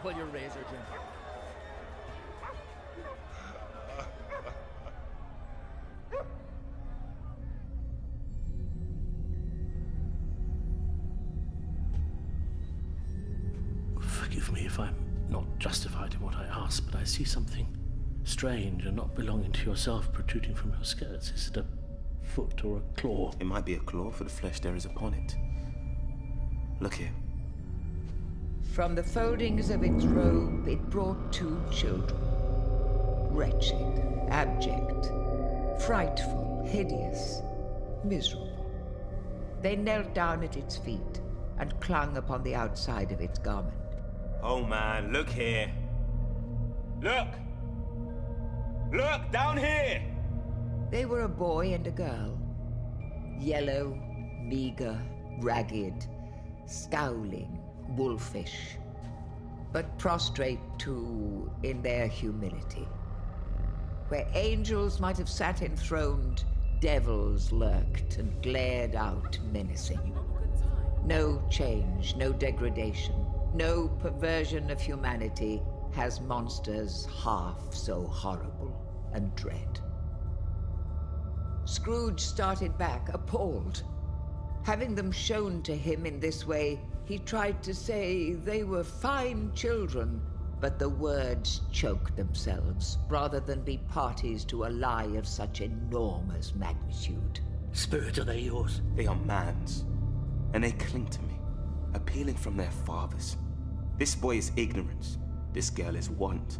Pull your razor, Jim. Forgive me if I'm not justified in what I ask, but I see something strange and not belonging to yourself protruding from your skirts. Is it a foot or a claw? It might be a claw for the flesh there is upon it. Look here. From the foldings of its robe, it brought 2 children. Wretched, abject, frightful, hideous, miserable. They knelt down at its feet and clung upon the outside of its garment. Oh man, look here. Look! Look, down here! They were a boy and a girl. Yellow, meager, ragged, scowling, wolfish, but prostrate too in their humility. Where angels might have sat enthroned, devils lurked and glared out menacing. No change, no degradation, no perversion of humanity has monsters half so horrible and dread. Scrooge started back, appalled. Having them shown to him in this way, he tried to say they were fine children, but the words choked themselves, rather than be parties to a lie of such enormous magnitude. Spirit, are they yours? They are man's, and they cling to me, appealing from their fathers. This boy is ignorance, this girl is want.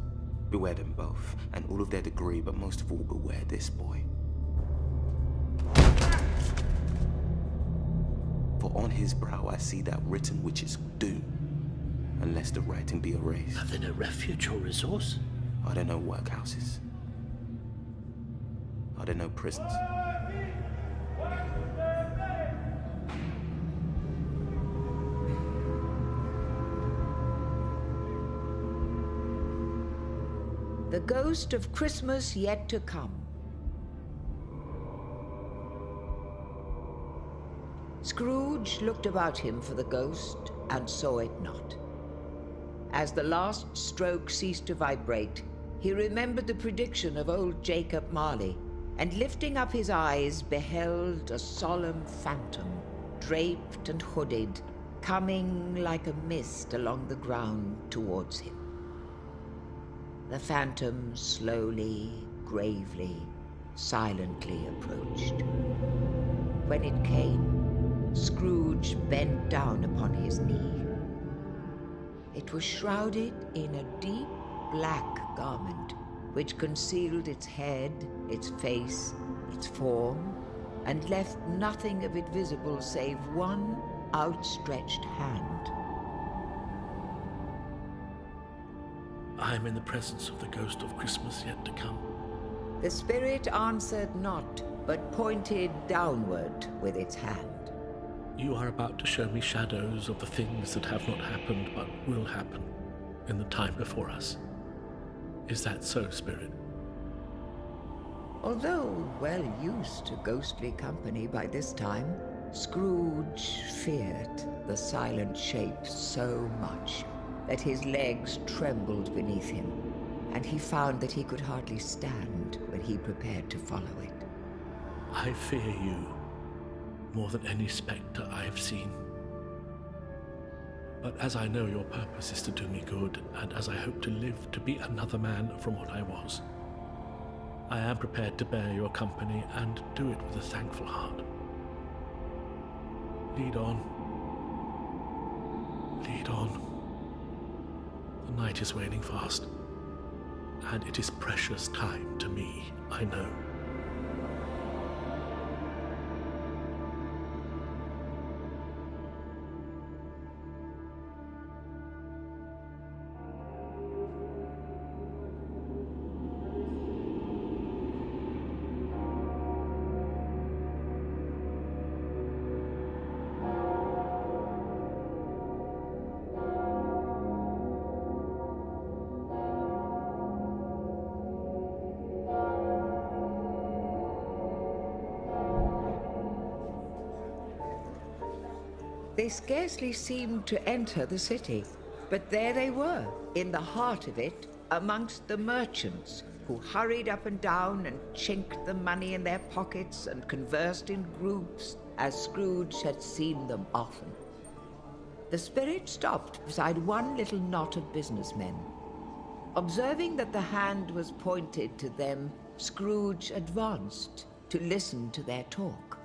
Beware them both, and all of their degree, but most of all, beware this boy. For on his brow I see that written which is doom, unless the writing be erased. Have they no refuge or resource? Are there no workhouses? Are there no prisons? The ghost of Christmas yet to come. Scrooge looked about him for the ghost and saw it not. As the last stroke ceased to vibrate, he remembered the prediction of old Jacob Marley, and lifting up his eyes, beheld a solemn phantom, draped and hooded, coming like a mist along the ground towards him. The phantom slowly, gravely, silently approached. When it came, Scrooge bent down upon his knee. It was shrouded in a deep black garment, which concealed its head, its face, its form, and left nothing of it visible save one outstretched hand. I am in the presence of the ghost of Christmas yet to come. The spirit answered not, but pointed downward with its hand. You are about to show me shadows of the things that have not happened but will happen in the time before us. Is that so, Spirit? Although well used to ghostly company by this time, Scrooge feared the silent shape so much that his legs trembled beneath him, and he found that he could hardly stand when he prepared to follow it. I fear you more than any spectre I have seen. But as I know your purpose is to do me good, and as I hope to live to be another man from what I was, I am prepared to bear your company and do it with a thankful heart. Lead on. Lead on. The night is waning fast, and it is precious time to me, I know. They scarcely seemed to enter the city, but there they were, in the heart of it, amongst the merchants, who hurried up and down and chinked the money in their pockets and conversed in groups, as Scrooge had seen them often. The spirit stopped beside one little knot of businessmen. Observing that the hand was pointed to them, Scrooge advanced to listen to their talk.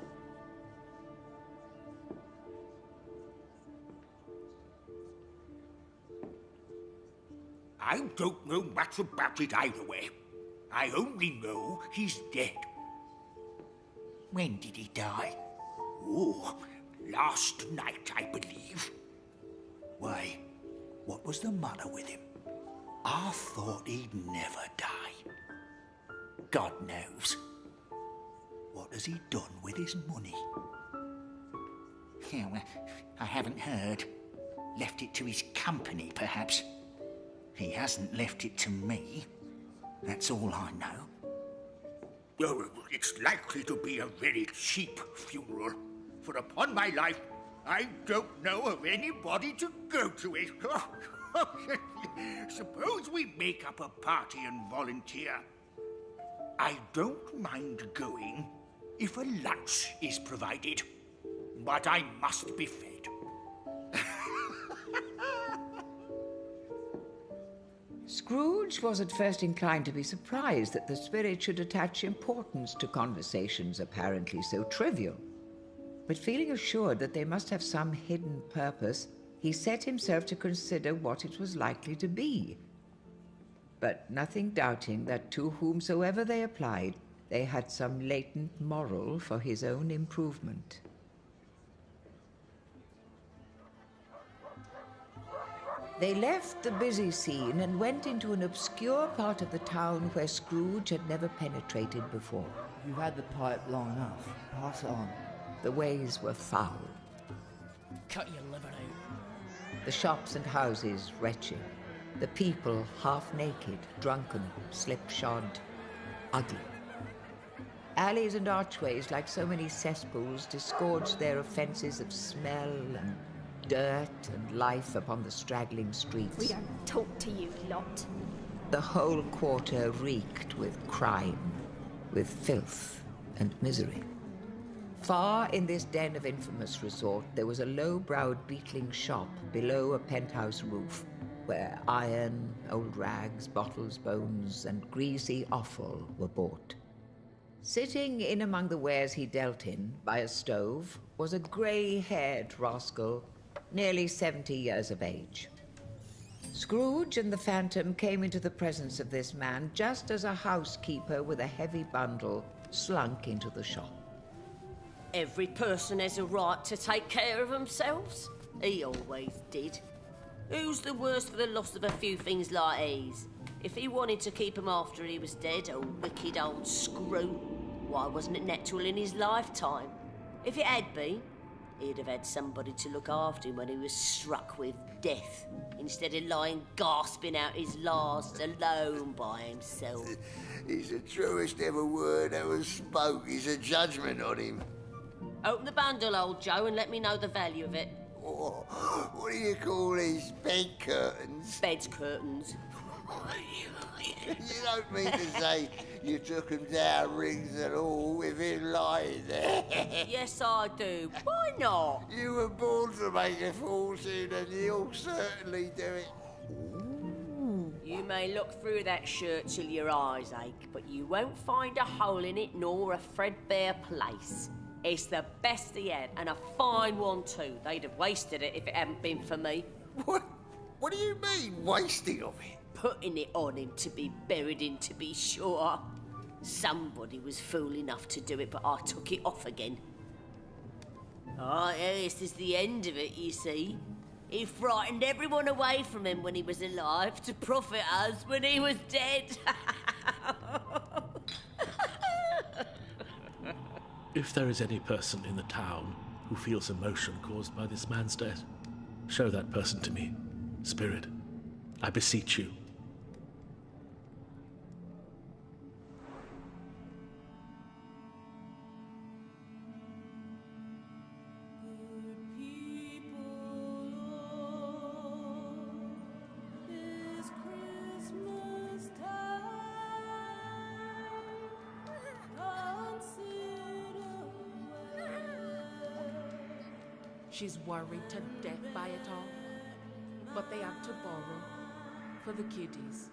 I don't know much about it either way. I only know he's dead. When did he die? Oh, last night, I believe. Why, what was the matter with him? I thought he'd never die. God knows. What has he done with his money? Well, I haven't heard. Left it to his company, perhaps. He hasn't left it to me. That's all I know. Oh, it's likely to be a very cheap funeral. For upon my life, I don't know of anybody to go to it. Suppose we make up a party and volunteer. I don't mind going if a lunch is provided. But I must be fed. Scrooge was at first inclined to be surprised that the spirit should attach importance to conversations apparently so trivial. But feeling assured that they must have some hidden purpose, he set himself to consider what it was likely to be. But nothing doubting that to whomsoever they applied, they had some latent moral for his own improvement. They left the busy scene and went into an obscure part of the town where Scrooge had never penetrated before. You've had the pipe long enough. Pass it on. The ways were foul. Cut your liver out. The shops and houses wretched. The people half naked, drunken, slipshod, ugly. Alleys and archways, like so many cesspools, disgorged their offences of smell and dirt and life upon the straggling streets. We don't talk to you lot. The whole quarter reeked with crime, with filth and misery. Far in this den of infamous resort, there was a low-browed beetling shop below a penthouse roof, where iron, old rags, bottles, bones, and greasy offal were bought. Sitting in among the wares he dealt in, by a stove, was a grey-haired rascal, nearly 70 years of age. Scrooge and the Phantom came into the presence of this man just as a housekeeper with a heavy bundle slunk into the shop. Every person has a right to take care of themselves. He always did. Who's the worst for the loss of a few things like these? If he wanted to keep 'em after he was dead, a wicked old screw, why wasn't it natural in his lifetime? If it had been, he'd have had somebody to look after him when he was struck with death, instead of lying gasping out his last alone by himself. It's the truest ever word ever spoke. It's a judgment on him. Open the bundle, old Joe, and let me know the value of it. Oh, what do you call these bed curtains? Bed curtains. You don't mean to say you took him down, rings and all, with him lying there? Yes, I do. Why not? You were born to make a fortune, and you'll certainly do it. You may look through that shirt till your eyes ache, but you won't find a hole in it nor a threadbare place. It's the best he had, and a fine one too. They'd have wasted it if it hadn't been for me. What do you mean, wasting of it? Putting it on him to be buried in, to be sure. Somebody was fool enough to do it, but I took it off again. Oh, yes, this is the end of it, you see. He frightened everyone away from him when he was alive to profit us when he was dead. If there is any person in the town who feels emotion caused by this man's death, show that person to me. Spirit, I beseech you. She's worried to death by it all. But they had to borrow for the kiddies.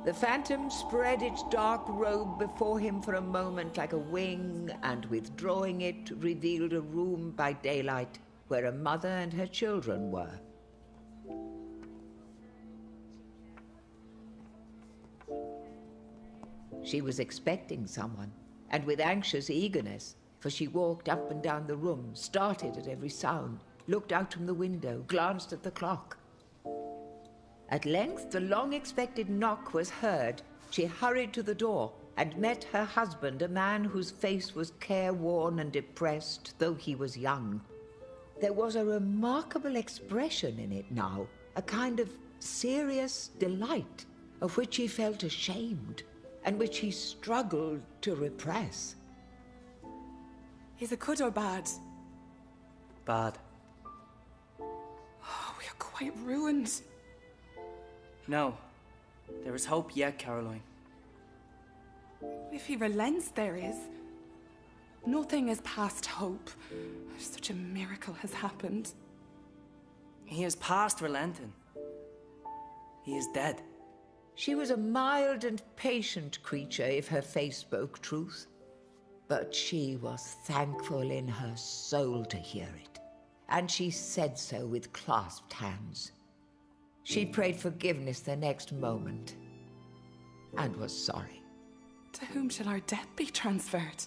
The phantom spread its dark robe before him for a moment like a wing, and withdrawing it, revealed a room by daylight where a mother and her children were. She was expecting someone, and with anxious eagerness, for she walked up and down the room, started at every sound, looked out from the window, glanced at the clock. At length, the long-expected knock was heard. She hurried to the door and met her husband, a man whose face was careworn and depressed, though he was young. There was a remarkable expression in it now, a kind of serious delight, of which he felt ashamed, and which he struggled to repress. Is it good or bad? Bad. Oh, we are quite ruined. No. There is hope yet, Caroline. If he relents, there is. Nothing is past hope. Such a miracle has happened. He is past relenting. He is dead. She was a mild and patient creature, if her face spoke truth. But she was thankful in her soul to hear it, and she said so with clasped hands. She prayed forgiveness the next moment, and was sorry. To whom shall our debt be transferred?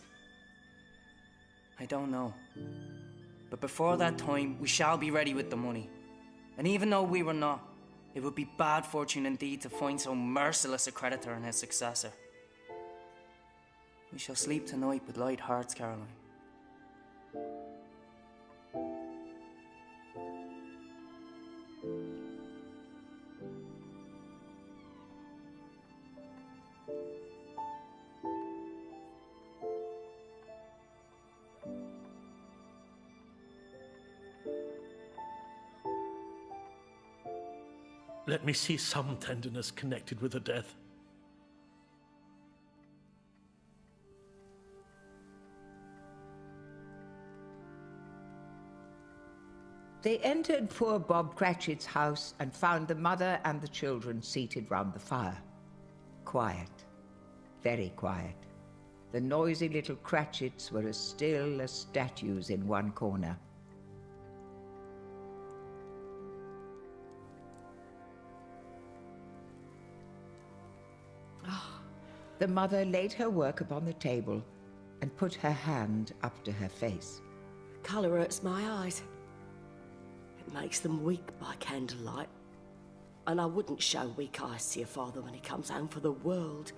I don't know. But before that time, we shall be ready with the money. And even though we were not, it would be bad fortune indeed to find so merciless a creditor and his successor. We shall sleep tonight with light hearts, Caroline. Let me see some tenderness connected with the death. They entered poor Bob Cratchit's house and found the mother and the children seated round the fire. Quiet. Very quiet. The noisy little Cratchits were as still as statues in one corner. The mother laid her work upon the table and put her hand up to her face. Colour hurts my eyes. It makes them weak by candlelight. And I wouldn't show weak eyes to your father when he comes home for the world.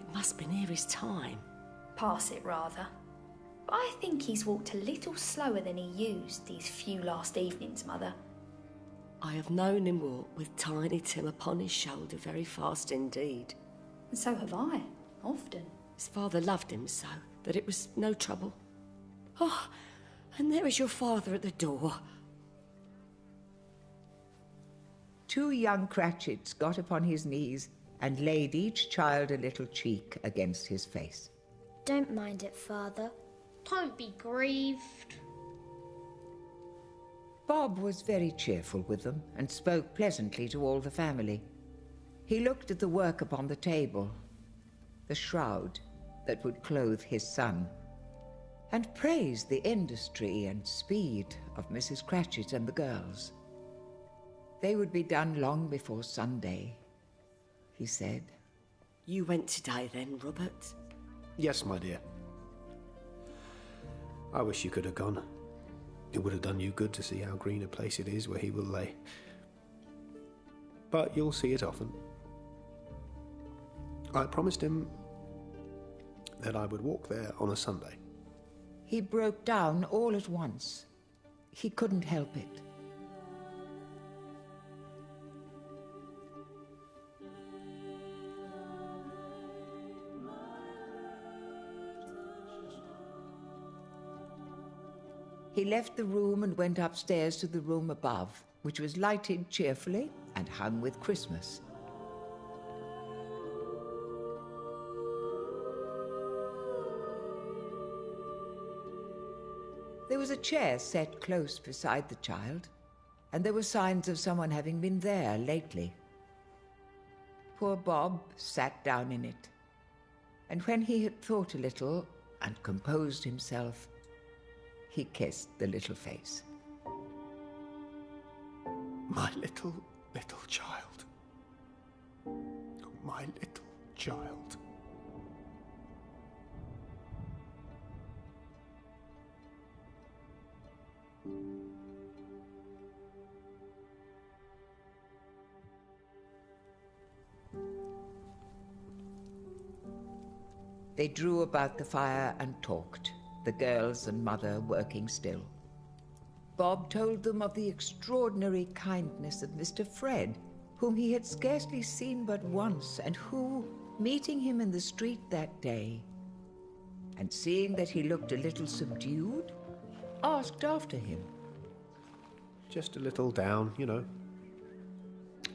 It must be near his time. Pass it, rather. But I think he's walked a little slower than he used these few last evenings, Mother. I have known him walk with Tiny Tim upon his shoulder very fast indeed. And so have I, often. His father loved him so that it was no trouble. Oh, and there is your father at the door. Two young Cratchits got upon his knees and laid each child a little cheek against his face. Don't mind it, Father. Don't be grieved. Bob was very cheerful with them and spoke pleasantly to all the family. He looked at the work upon the table, the shroud that would clothe his son, and praised the industry and speed of Mrs. Cratchit and the girls. They would be done long before Sunday, he said. You went today then, Robert? Yes, my dear. I wish you could have gone. It would have done you good to see how green a place it is where he will lay. But you'll see it often. I promised him that I would walk there on a Sunday. He broke down all at once. He couldn't help it. He left the room and went upstairs to the room above, which was lighted cheerfully and hung with Christmas. There was a chair set close beside the child, and there were signs of someone having been there lately. Poor Bob sat down in it, and when he had thought a little and composed himself, he kissed the little face. My little child. My little child. They drew about the fire and talked, the girls and mother working still. Bob told them of the extraordinary kindness of Mr. Fred, whom he had scarcely seen but once, and who, meeting him in the street that day, and seeing that he looked a little subdued, asked after him. Just a little down, you know.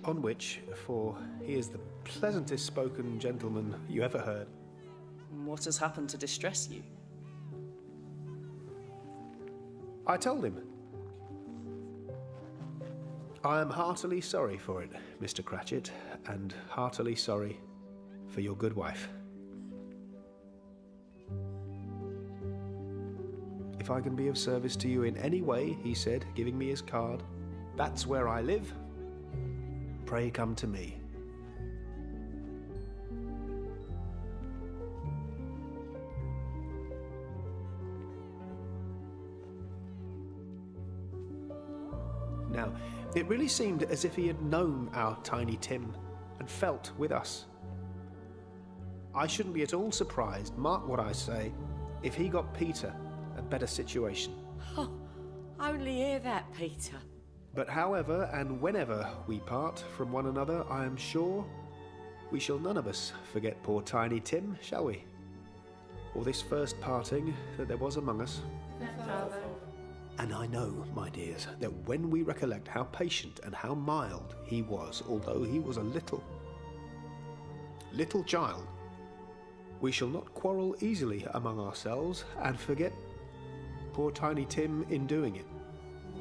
On which, for he is the pleasantest spoken gentleman you ever heard. What has happened to distress you? I told him. I am heartily sorry for it, Mr. Cratchit, and heartily sorry for your good wife. If I can be of service to you in any way, he said, giving me his card, that's where I live. Pray come to me. Now, it really seemed as if he had known our Tiny Tim and felt with us. I shouldn't be at all surprised, mark what I say, if he got Peter a better situation. Oh, only hear that, Peter. But however and whenever we part from one another, I am sure we shall none of us forget poor Tiny Tim, shall we? Or this first parting that there was among us. Father. And I know, my dears, that when we recollect how patient and how mild he was, although he was a little child, we shall not quarrel easily among ourselves and forget poor Tiny Tim in doing it.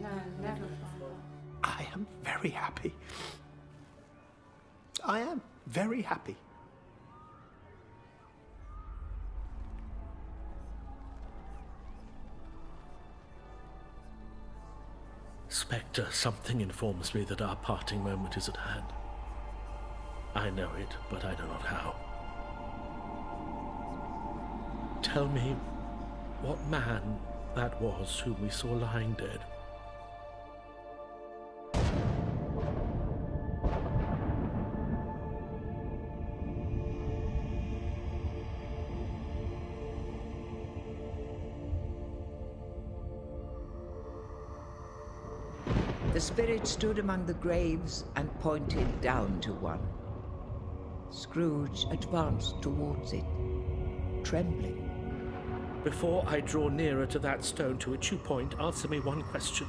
No, never, Father. I am very happy. I am very happy. Spectre, something informs me that our parting moment is at hand. I know it, but I know not how. Tell me what man that was whom we saw lying dead. The spirit stood among the graves and pointed down to one. Scrooge advanced towards it, trembling. Before I draw nearer to that stone to which you point, answer me one question.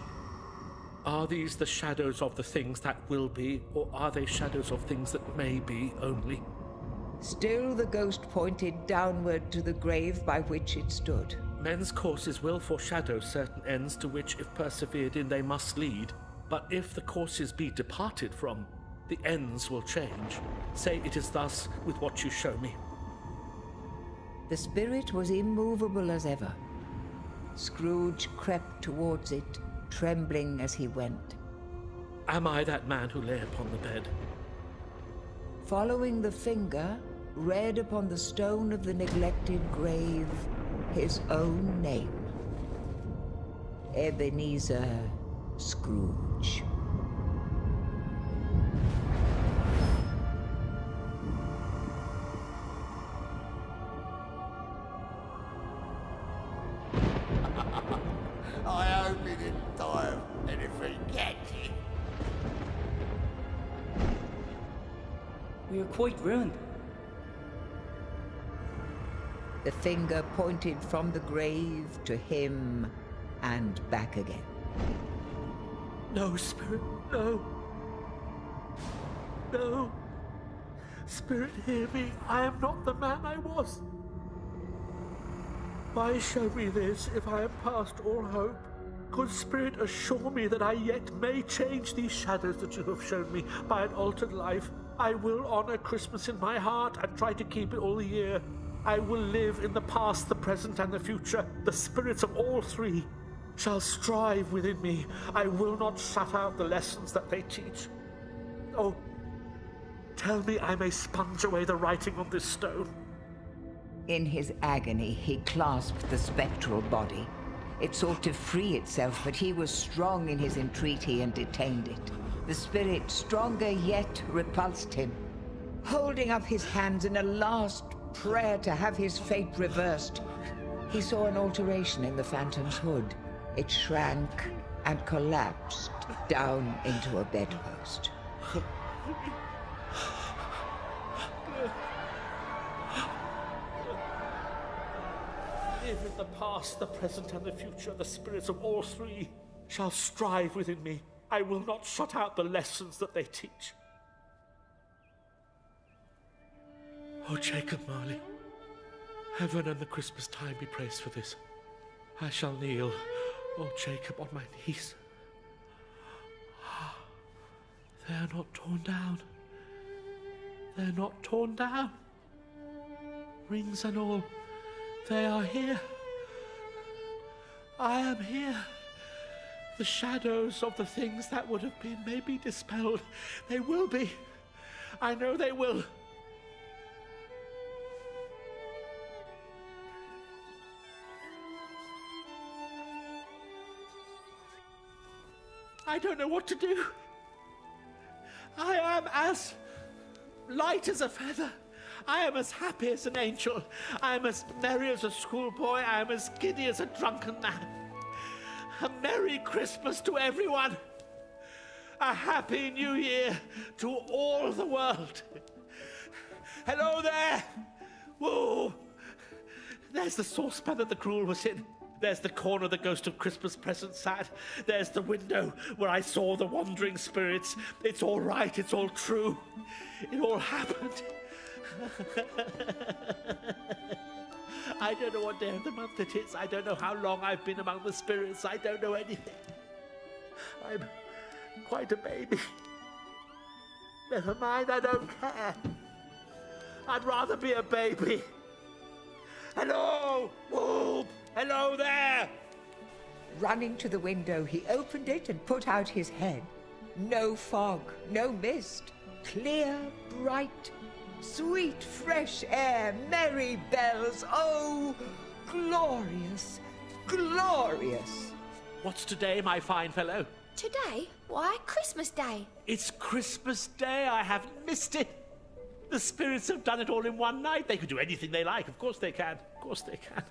Are these the shadows of the things that will be, or are they shadows of things that may be only? Still the ghost pointed downward to the grave by which it stood. Men's courses will foreshadow certain ends to which, if persevered in, they must lead. But if the courses be departed from, the ends will change. Say it is thus with what you show me. The spirit was immovable as ever. Scrooge crept towards it, trembling as he went. Am I that man who lay upon the bed? Following the finger, read upon the stone of the neglected grave his own name. Ebenezer Scrooge. I hope he didn't die of anything catchy. We are quite ruined. The finger pointed from the grave to him and back again. No, Spirit, no. No. Spirit, hear me. I am not the man I was. Why show me this if I am past all hope? Good Spirit, assure me that I yet may change these shadows that you have shown me by an altered life. I will honor Christmas in my heart and try to keep it all the year. I will live in the past, the present, and the future. The spirits of all three shall strive within me. I will not shut out the lessons that they teach. Oh, tell me I may sponge away the writing on this stone. In his agony, he clasped the spectral body. It sought to free itself, but he was strong in his entreaty and detained it. The spirit, stronger yet, repulsed him. Holding up his hands in a last prayer to have his fate reversed, he saw an alteration in the phantom's hood. It shrank and collapsed down into a bedpost. Live in the past, the present, and the future. The spirits of all three shall strive within me. I will not shut out the lessons that they teach. Oh, Jacob Marley, heaven and the Christmas time be praised for this. I shall kneel, oh Jacob, on my knees. They are not torn down. They're not torn down. Rings and all. They are here. I am here. The shadows of the things that would have been may be dispelled. They will be. I know they will. I don't know what to do. I am as light as a feather. I am as happy as an angel. I am as merry as a schoolboy. I am as giddy as a drunken man. A Merry Christmas to everyone. A Happy New Year to all the world. Hello there. Whoa. There's the saucepan that the gruel was in. There's the corner the ghost of Christmas present sat. There's the window where I saw the wandering spirits. It's all right. It's all true. It all happened. I don't know what day of the month it is. I don't know how long I've been among the spirits. I don't know anything. I'm quite a baby. Never mind, I don't care. I'd rather be a baby. Hello! Whoop! Hello there! Running to the window, he opened it and put out his head. No fog, no mist. Clear, bright, sweet, fresh air, merry bells. Oh, glorious, glorious. What's today, my fine fellow? Today? Why, Christmas Day. It's Christmas Day. I haven't missed it. The spirits have done it all in one night. They can do anything they like. Of course they can. Of course they can.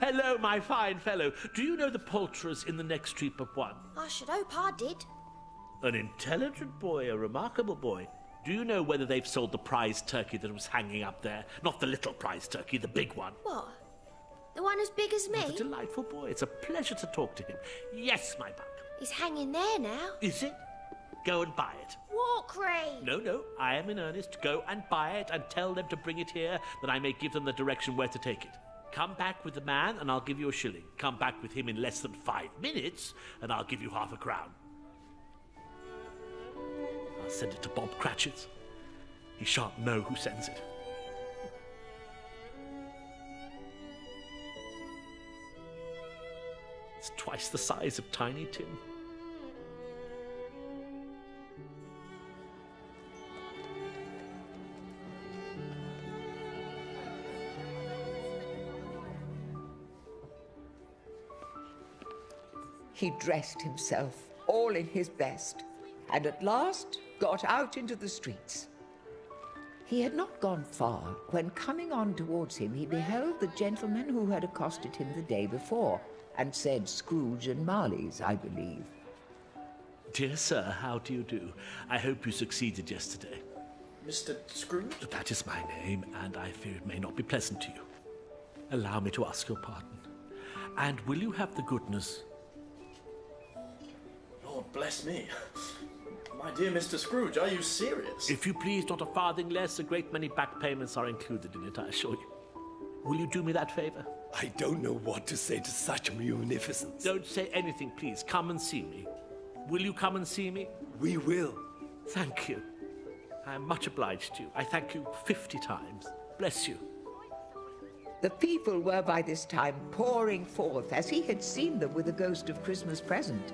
Hello, my fine fellow. Do you know the poulterers in the next street but one? I should hope I did. An intelligent boy, a remarkable boy. Do you know whether they've sold the prize turkey that was hanging up there? Not the little prize turkey, the big one. What? The one as big as me? What a delightful boy. It's a pleasure to talk to him. Yes, my buck. He's hanging there now. Is it? Go and buy it. What, Craig? No, I am in earnest. Go and buy it and tell them to bring it here, that I may give them the direction where to take it. Come back with the man and I'll give you a shilling. Come back with him in less than 5 minutes and I'll give you half a crown. I'll send it to Bob Cratchit's. He shan't know who sends it. It's twice the size of Tiny Tim. He dressed himself, all in his best, and at last got out into the streets. He had not gone far when, coming on towards him, he beheld the gentleman who had accosted him the day before, and said Scrooge and Marley's, I believe. Dear sir, how do you do? I hope you succeeded yesterday. Mr. Scrooge? That is my name, and I fear it may not be pleasant to you. Allow me to ask your pardon. And will you have the goodness... Lord bless me. My dear Mr. Scrooge, are you serious? If you please, not a farthing less. A great many back payments are included in it, I assure you. Will you do me that favor? I don't know what to say to such munificence. Don't say anything, please. Come and see me. Will you come and see me? We will. Thank you. I am much obliged to you. I thank you 50 times. Bless you. The people were by this time pouring forth as he had seen them with the ghost of Christmas present.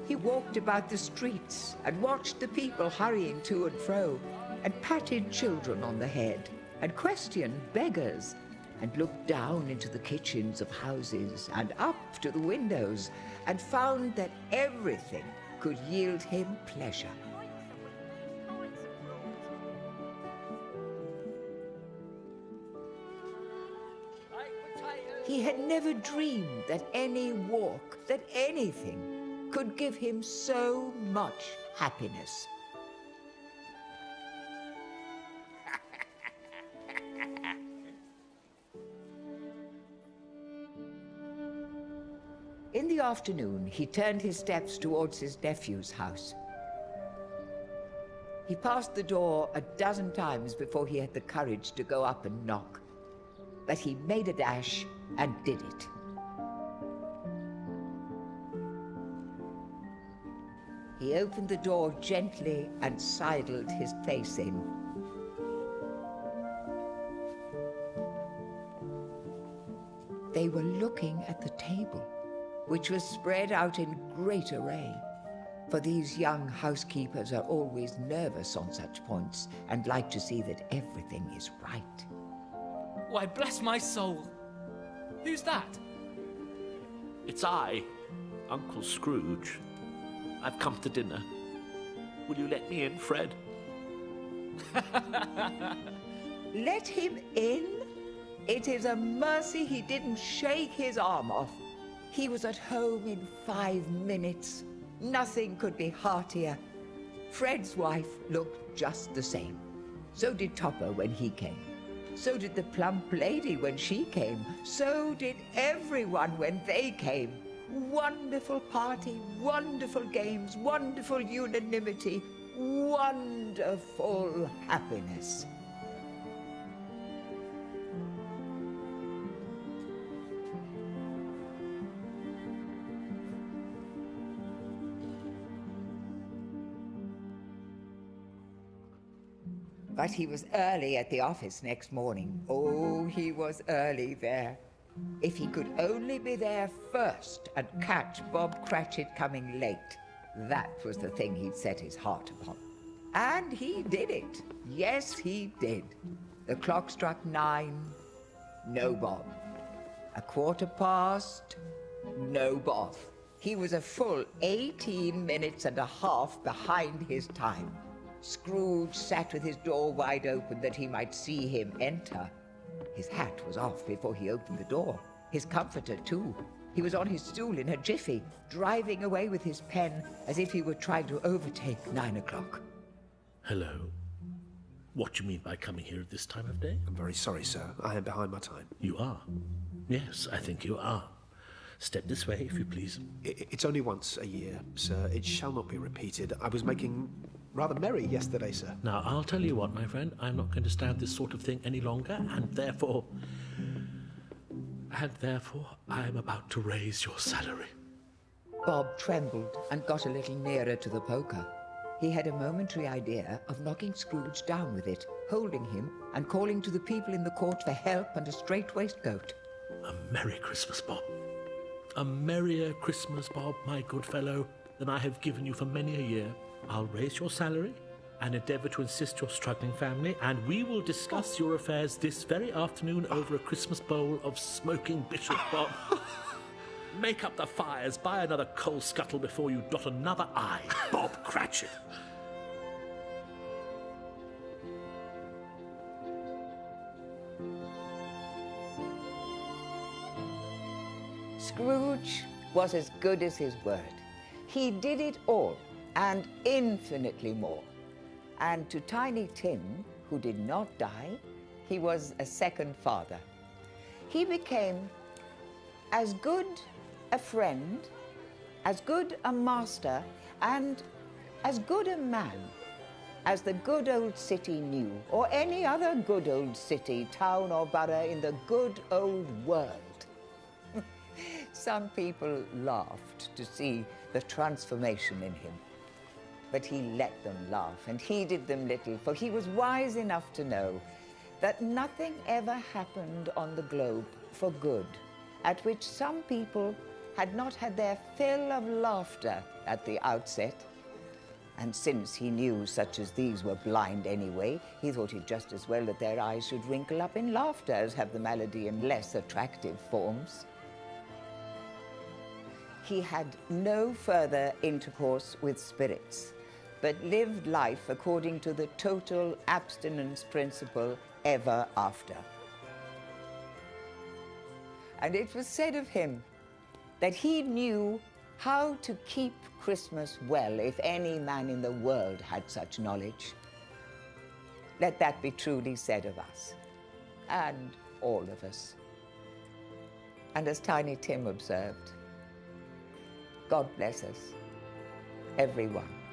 He walked about the streets and watched the people hurrying to and fro, and patted children on the head, and questioned beggars, and looked down into the kitchens of houses and up to the windows, and found that everything could yield him pleasure. He had never dreamed that any walk, that anything, could give him so much happiness. In the afternoon, he turned his steps towards his nephew's house. He passed the door a dozen times before he had the courage to go up and knock. But he made a dash and did it. He opened the door gently and sidled his face in. They were looking at the table, which was spread out in great array, for these young housekeepers are always nervous on such points and like to see that everything is right. Why, bless my soul. Who's that? It's I, Uncle Scrooge. I've come to dinner. Will you let me in, Fred? Let him in? It is a mercy he didn't shake his arm off. He was at home in 5 minutes. Nothing could be heartier. Fred's wife looked just the same. So did Topper when he came. So did the plump lady when she came. So did everyone when they came. Wonderful party, wonderful games, wonderful unanimity, wonderful happiness. But he was early at the office next morning. Oh, he was early there. If he could only be there first and catch Bob Cratchit coming late, that was the thing he'd set his heart upon. And he did it. Yes, he did. The clock struck 9. No Bob. 1:15. No Bob. He was a full 18 minutes and a half behind his time. Scrooge sat with his door wide open that he might see him enter. His hat was off before he opened the door. His comforter, too. He was on his stool in a jiffy, driving away with his pen as if he were trying to overtake 9 o'clock. Hello. What do you mean by coming here at this time of day? I'm very sorry, sir. I am behind my time. You are? Yes, I think you are. Step this way, if you please. It's only once a year, sir. It shall not be repeated. I was making rather merry yesterday, sir. Now, I'll tell you what, my friend. I'm not going to stand this sort of thing any longer, and therefore, I am about to raise your salary. Bob trembled and got a little nearer to the poker. He had a momentary idea of knocking Scrooge down with it, holding him and calling to the people in the court for help and a straight waistcoat. A Merry Christmas, Bob. A merrier Christmas, Bob, my good fellow, than I have given you for many a year. I'll raise your salary and endeavour to assist your struggling family, and we will discuss your affairs this very afternoon over a Christmas bowl of smoking bishop, Bob. Make up the fires, buy another coal scuttle before you dot another I, Bob Cratchit. Scrooge was as good as his word. He did it all, and infinitely more. And to Tiny Tim, who did not die, he was a second father. He became as good a friend, as good a master, and as good a man as the good old city knew, or any other good old city, town, or borough in the good old world. Some people laughed to see the transformation in him. But he let them laugh and heeded them little, for he was wise enough to know that nothing ever happened on the globe for good, at which some people had not had their fill of laughter at the outset. And since he knew such as these were blind anyway, he thought it just as well that their eyes should wrinkle up in laughter as have the malady in less attractive forms. He had no further intercourse with spirits, but lived life according to the total abstinence principle ever after. And it was said of him that he knew how to keep Christmas well, if any man in the world had such knowledge. Let that be truly said of us, and all of us. And as Tiny Tim observed, God bless us, everyone.